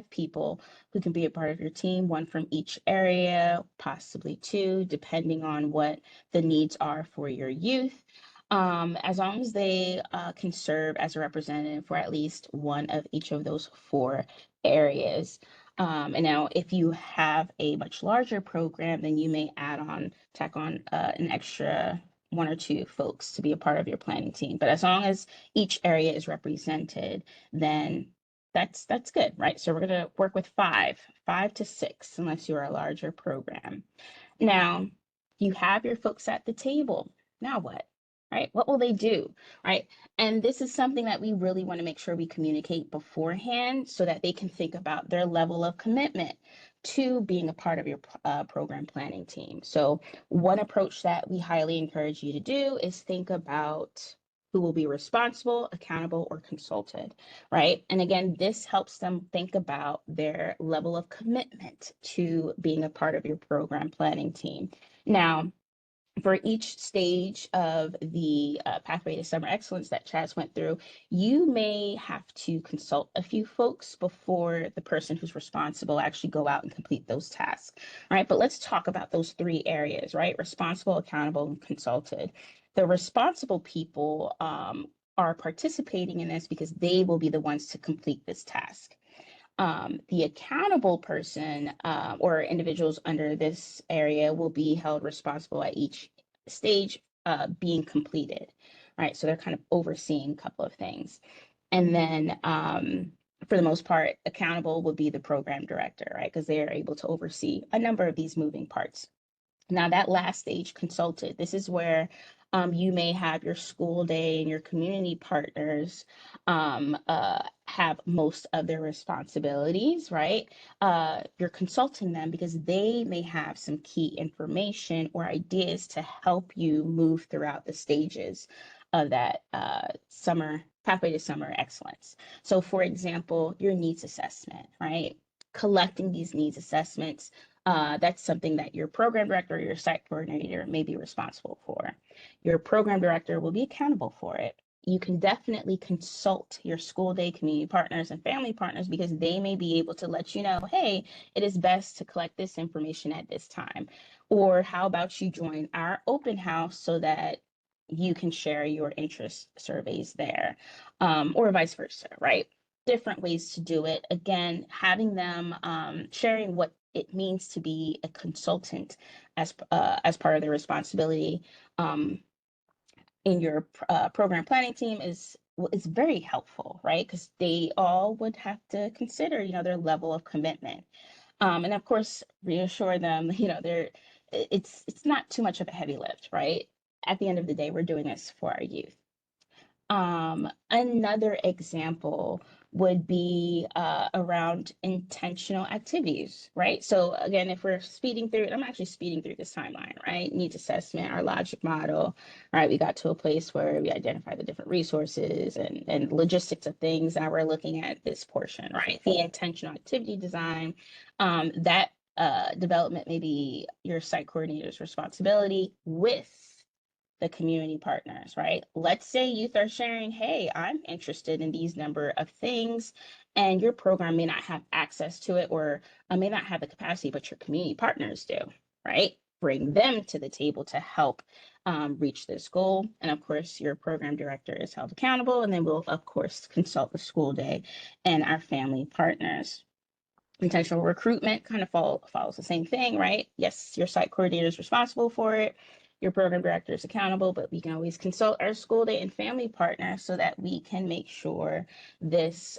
people who can be a part of your team, 1 from each area, possibly 2, depending on what the needs are for your youth. As long as they can serve as a representative for at least 1 of each of those 4 areas. And now if you have a much larger program, then you may tack on an extra 1 or 2 folks to be a part of your planning team. But as long as each area is represented, then that's good, right? So we're going to work with 5 to 6, unless you're a larger program. Now, you have your folks at the table. Now what? Right? What will they do? Right? And this is something that we really want to make sure we communicate beforehand so that they can think about their level of commitment to being a part of your program planning team. So one approach that we highly encourage you to do is think about who will be responsible, accountable, or consulted, right? And again, this helps them think about their level of commitment to being a part of your program planning team. Now, for each stage of the pathway to summer excellence that Chaz went through, you may have to consult a few folks before the person who's responsible actually go out and complete those tasks, right? But let's talk about those 3 areas, right? Responsible, accountable, and consulted. The responsible people are participating in this because they will be the ones to complete this task. The accountable person or individuals under this area will be held responsible at each stage being completed, right? So they're kind of overseeing a couple of things. And then for the most part, accountable will be the program director, right? Because they are able to oversee a number of these moving parts. Now that last stage, consulted, this is where You may have your school day and your community partners have most of their responsibilities, right? You're consulting them because they may have some key information or ideas to help you move throughout the stages of that summer pathway to summer excellence. So, for example, your needs assessment, right? Collecting these needs assessments, that's something that your program director or your site coordinator may be responsible for. Your program director will be accountable for it. You can definitely consult your school day community partners and family partners because they may be able to let you know, hey, it is best to collect this information at this time. Or how about you join our open house so that you can share your interest surveys there, or vice versa, right? Different ways to do it. Again, having them sharing what it means to be a consultant as part of their responsibility in your program planning team is very helpful, right? Because they all would have to consider, their level of commitment, and of course reassure them, it's not too much of a heavy lift, right? At the end of the day, we're doing this for our youth. Another example would be around intentional activities, right? So again, if we're speeding through it, I'm actually speeding through this timeline, right? Needs assessment, our logic model, right? We got to a place where we identified the different resources and logistics of things. Now we're looking at this portion, right? The intentional activity design, that development may be your site coordinator's responsibility with the community partners, right? Let's say youth are sharing, hey, I'm interested in these number of things, and your program may not have access to it or may not have the capacity, but your community partners do, right? Bring them to the table to help reach this goal. And of course, your program director is held accountable, and then we'll, of course, consult the school day and our family partners. Intentional recruitment kind of follows the same thing, right? Yes, your site coordinator is responsible for it. Your program director is accountable, but we can always consult our school day and family partner so that we can make sure this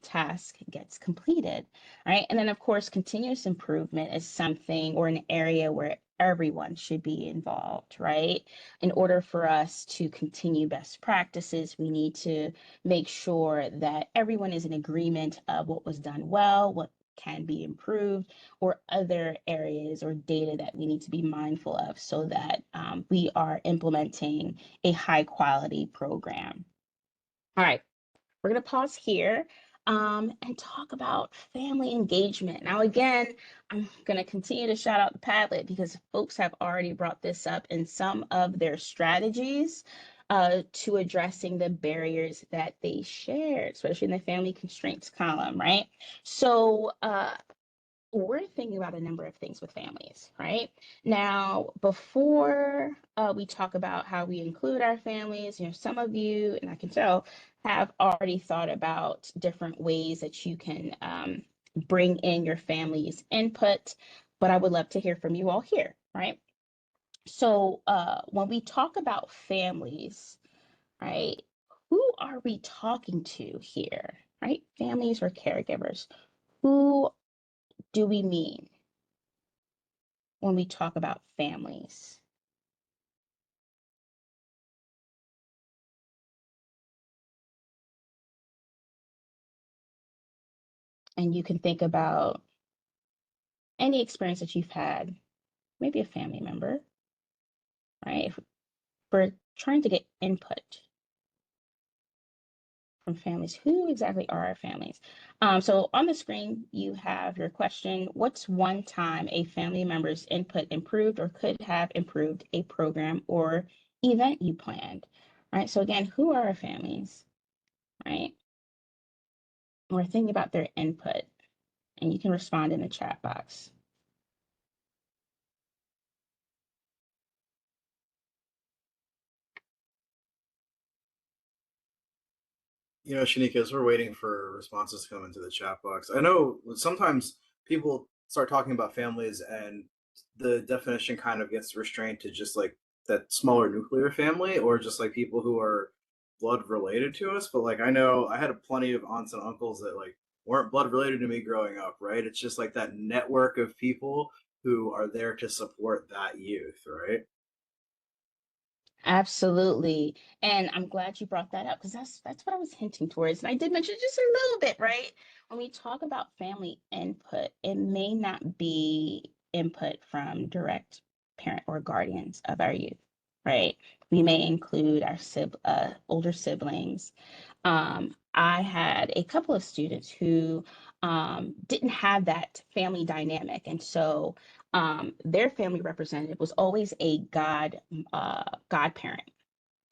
task gets completed, right? And then, of course, continuous improvement is something or an area where everyone should be involved, right? In order for us to continue best practices, we need to make sure that everyone is in agreement of what was done well, what can be improved, or other areas or data that we need to be mindful of so that we are implementing a high quality program. All right, we're going to pause here and talk about family engagement. Now, again, I'm going to continue to shout out the Padlet because folks have already brought this up in some of their strategies to addressing the barriers that they shared, especially in the family constraints column, right? So we're thinking about a number of things with families, right? Now, before we talk about how we include our families, some of you, and I can tell, have already thought about different ways that you can bring in your family's input, but I would love to hear from you all here, right? So when we talk about families, right, who are we talking to here, right? Families or caregivers? Who do we mean when we talk about families? And you can think about any experience that you've had, maybe a family member, right? If we're trying to get input from families, who exactly are our families? So on the screen, you have your question. What's one time a family member's input improved or could have improved a program or event you planned, right? So again, who are our families, right? We're thinking about their input, and you can respond in the chat box. Shanika, as we're waiting for responses to come into the chat box, I know sometimes people start talking about families and the definition kind of gets restrained to just like that smaller nuclear family or just like people who are blood related to us. But like I know I had plenty of aunts and uncles that like weren't blood related to me growing up, right? It's just like that network of people who are there to support that youth, right? Absolutely. And I'm glad you brought that up because that's what I was hinting towards. And I did mention just a little bit, right? When we talk about family input, it may not be input from direct parent or guardians of our youth, right? We may include our older siblings. I had a couple of students who didn't have that family dynamic. And so their family representative was always a godparent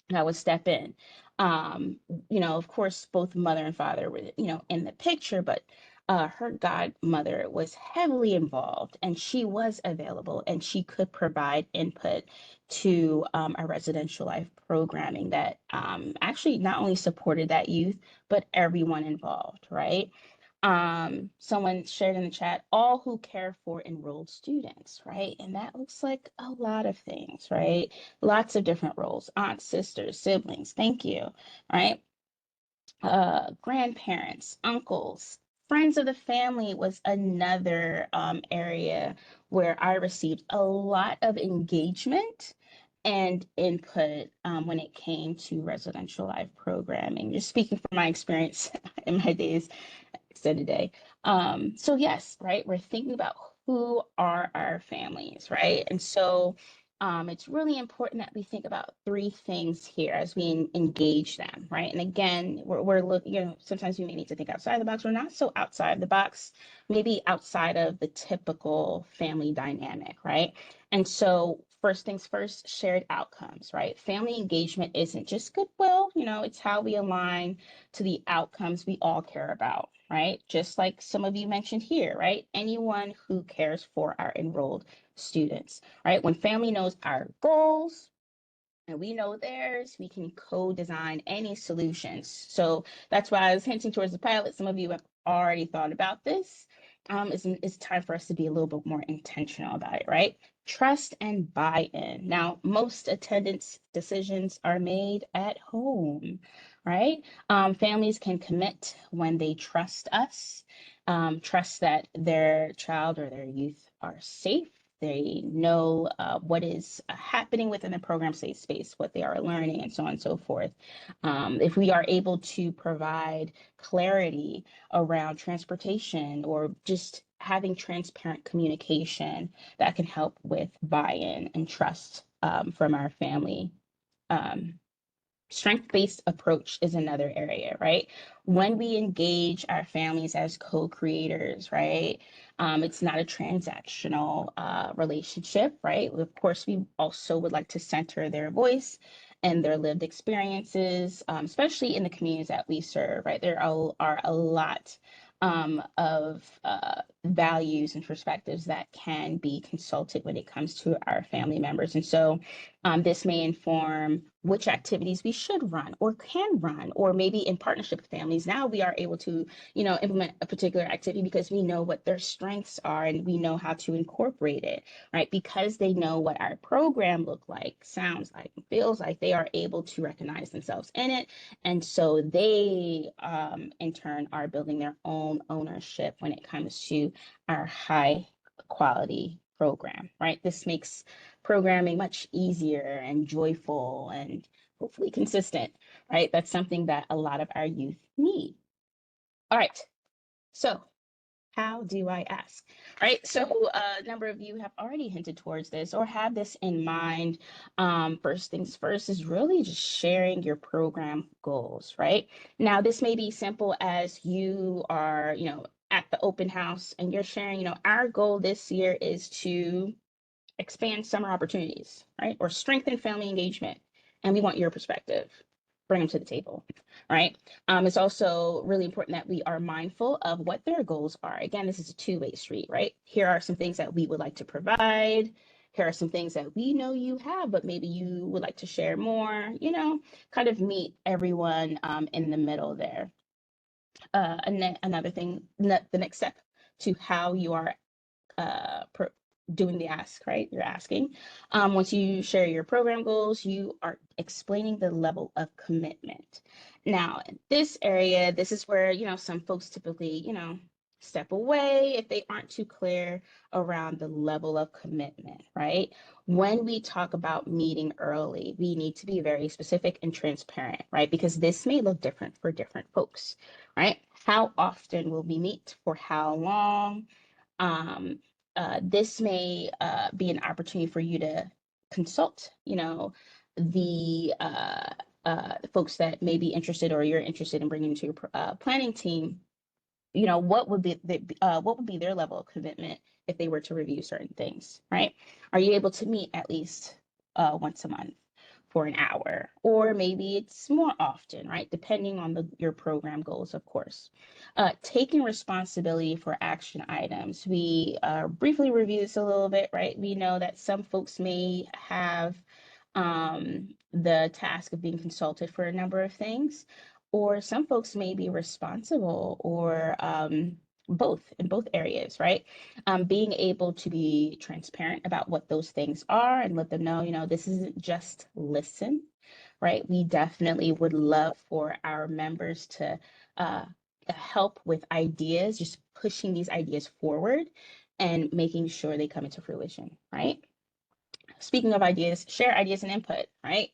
that would step in. Of course, both mother and father were, in the picture, but her godmother was heavily involved and she was available and she could provide input to our residential life programming that actually not only supported that youth, but everyone involved, right? Someone shared in the chat, all who care for enrolled students, right? And that looks like a lot of things, right? Lots of different roles, aunts, sisters, siblings, thank you, right? Grandparents, uncles, friends of the family was another area where I received a lot of engagement and input when it came to residential life programming. Just speaking from my experience in my days extended day. So yes, right, we're thinking about who are our families, right? And so it's really important that we think about three things here as we engage them, right? And again, we're looking, sometimes we may need to think outside the box. We're not so outside the box, maybe outside of the typical family dynamic, right? And so first things first, shared outcomes, right? Family engagement isn't just goodwill, it's how we align to the outcomes we all care about, right? Just like some of you mentioned here, right? Anyone who cares for our enrolled students, right? When family knows our goals and we know theirs, we can co-design any solutions. So that's why I was hinting towards the pilot. Some of you have already thought about this. It's time for us to be a little bit more intentional about it, right? Trust and buy-in. Now, most attendance decisions are made at home, right? Families can commit when they trust us, trust that their child or their youth are safe. They know what is happening within the program safe space, what they are learning, and so on and so forth. If we are able to provide clarity around transportation or just having transparent communication, that can help with buy-in and trust from our family. Strength-based approach is another area, right? When we engage our families as co-creators, right? It's not a transactional relationship, right? Of course, we also would like to center their voice and their lived experiences, especially in the communities that we serve, right? There are a lot of values and perspectives that can be consulted when it comes to our family members. And so this may inform which activities we should run or can run, or maybe in partnership with families. Now we are able to, implement a particular activity because we know what their strengths are and we know how to incorporate it, right? Because they know what our program looks like, sounds like, feels like, they are able to recognize themselves in it. And so they, in turn, are building their own ownership when it comes to our high quality program, right? This makes programming much easier and joyful and hopefully consistent, right? That's something that a lot of our youth need. All right, so how do I ask, right? So a number of you have already hinted towards this or have this in mind. First things first is really just sharing your program goals, right? Now, this may be simple as you are, at the open house and you're sharing, our goal this year is to expand summer opportunities, right? Or strengthen family engagement. And we want your perspective. Bring them to the table, right? It's also really important that we are mindful of what their goals are. Again, this is a two-way street, right? Here are some things that we would like to provide. Here are some things that we know you have, but maybe you would like to share more, kind of meet everyone in the middle there. Another thing, the next step to how you are doing the ask, right? You're asking. Once you share your program goals, you are explaining the level of commitment. Now, in this area, this is where, some folks typically, step away if they aren't too clear around the level of commitment, right? When we talk about meeting early, we need to be very specific and transparent, right? Because this may look different for different folks, right? How often will we meet? For how long? This may be an opportunity for you to consult, the folks that may be interested or you're interested in bringing to your planning team. What would be their level of commitment if they were to review certain things, right? Are you able to meet at least once a month for an hour, or maybe it's more often, right? Depending on your program goals, of course. Taking responsibility for action items. We briefly review this a little bit, right? We know that some folks may have the task of being consulted for a number of things, or some folks may be responsible, or both in both areas, right? Being able to be transparent about what those things are and let them know, this isn't just listen, right? We definitely would love for our members to help with ideas, just pushing these ideas forward and making sure they come into fruition, right? Speaking of ideas, share ideas and input, right?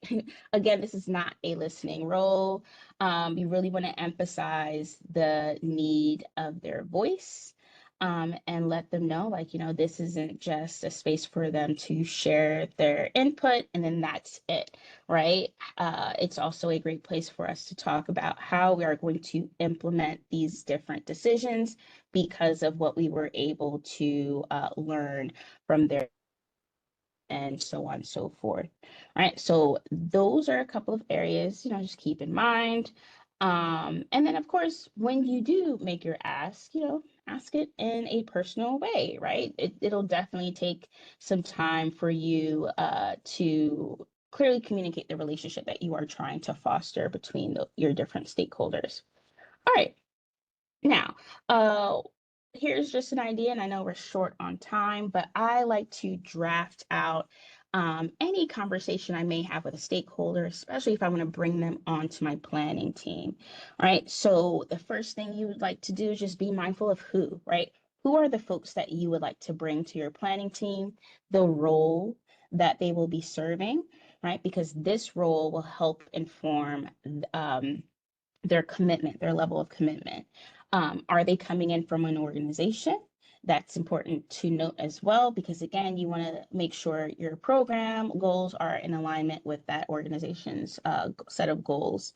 Again, this is not a listening role. You really want to emphasize the need of their voice, and let them know, this isn't just a space for them to share their input and then that's it, right? It's also a great place for us to talk about how we are going to implement these different decisions because of what we were able to learn from their and so on and so forth. All right, so those are a couple of areas, just keep in mind. And then of course, when you do make your ask, ask it in a personal way, right? It'll definitely take some time for you to clearly communicate the relationship that you are trying to foster between your different stakeholders. All right, now, here's just an idea, and I know we're short on time, but I like to draft out any conversation I may have with a stakeholder, especially if I want to bring them onto my planning team. All right, so the first thing you would like to do is just be mindful of who, right? Who are the folks that you would like to bring to your planning team, the role that they will be serving, right? Because this role will help inform their commitment, their level of commitment. Are they coming in from an organization? That's important to note as well, because again, you want to make sure your program goals are in alignment with that organization's set of goals.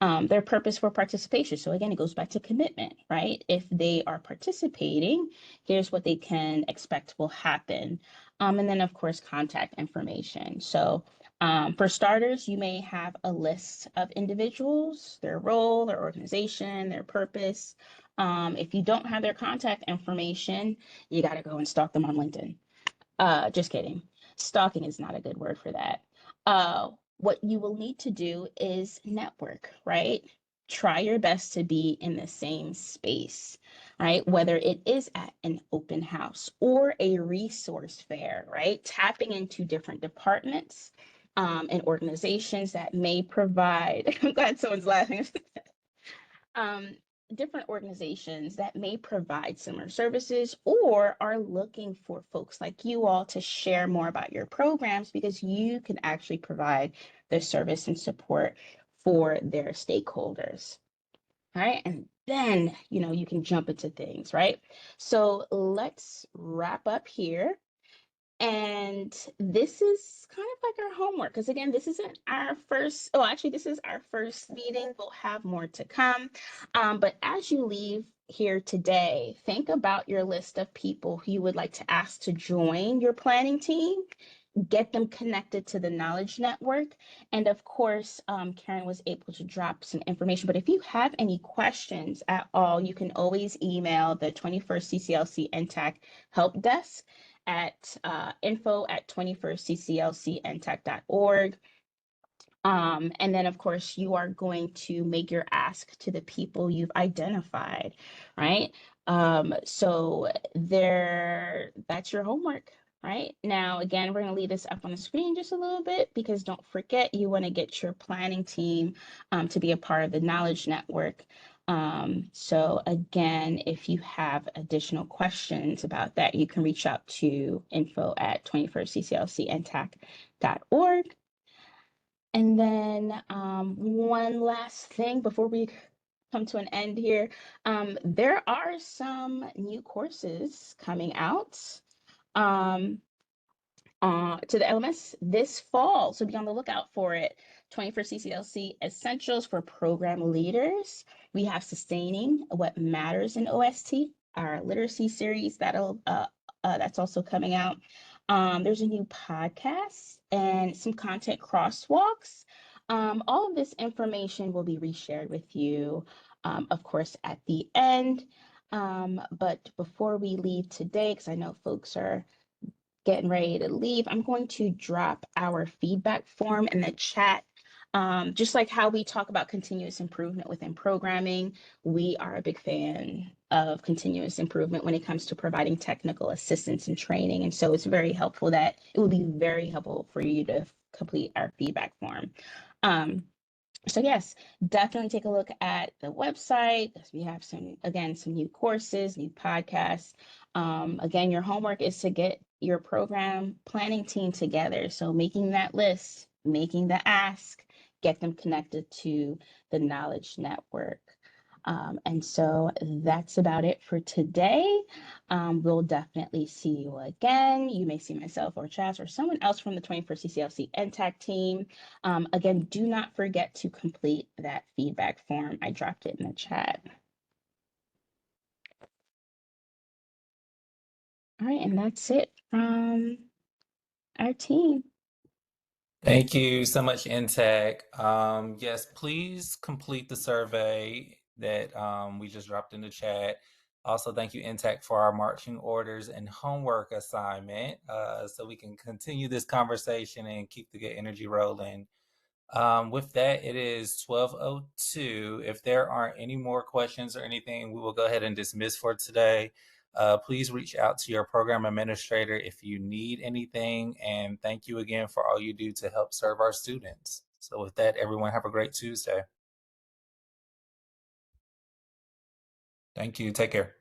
Their purpose for participation. So again, it goes back to commitment, right? If they are participating, here's what they can expect will happen. And then of course, contact information. So for starters, you may have a list of individuals, their role, their organization, their purpose. If you don't have their contact information, you got to go and stalk them on LinkedIn. Just kidding. Stalking is not a good word for that. What you will need to do is network, right? Try your best to be in the same space, right? Whether it is at an open house or a resource fair, right? Tapping into different departments and organizations that may provide, I'm glad someone's laughing. Different organizations that may provide similar services or are looking for folks like you all to share more about your programs because you can actually provide the service and support for their stakeholders. All right, and then you can jump into things, right? So let's wrap up here. And this is kind of like our homework, because again, this isn't our first, oh, actually, this is our first meeting. We'll have more to come. But as you leave here today, think about your list of people who you would like to ask to join your planning team, get them connected to the Knowledge Network. And of course, Karen was able to drop some information, but if you have any questions at all, you can always email the 21st CCLC NTAC help desk at info@21stcclcntech.org. And then of course you are going to make your ask to the people you've identified, right? So that's your homework. Right now, again, we're going to leave this up on the screen just a little bit because don't forget, you want to get your planning team to be a part of the Knowledge Network. So again, if you have additional questions about that, you can reach out to info@21stcclcntac.org. And then one last thing before we come to an end here, there are some new courses coming out to the LMS this fall, so be on the lookout for it. 21st CCLC Essentials for Program Leaders. We have Sustaining What Matters in OST, our literacy series that's also coming out. There's a new podcast and some content crosswalks. All of this information will be reshared with you, of course, at the end. But before we leave today, because I know folks are getting ready to leave, I'm going to drop our feedback form in the chat. Just like how we talk about continuous improvement within programming, we are a big fan of continuous improvement when it comes to providing technical assistance and training. And so it's very helpful that it would be very helpful for you to complete our feedback form. So yes, definitely take a look at the website. We have some new courses, new podcasts. Again, your homework is to get your program planning team together. So making that list, making the ask, get them connected to the Knowledge Network. And so that's about it for today. We'll definitely see you again. You may see myself or Chaz or someone else from the 21st CCLC NTAC team. Again, do not forget to complete that feedback form. I dropped it in the chat. All right, and that's it from our team. Thank you so much, Intech. Yes, please complete the survey that we just dropped in the chat. Also, thank you, Intech, for our marching orders and homework assignment, so we can continue this conversation and keep the good energy rolling. With that, it is 12:02. If there aren't any more questions or anything, we will go ahead and dismiss for today. Please reach out to your program administrator if you need anything. And thank you again for all you do to help serve our students. So with that, everyone have a great Tuesday. Thank you. Take care.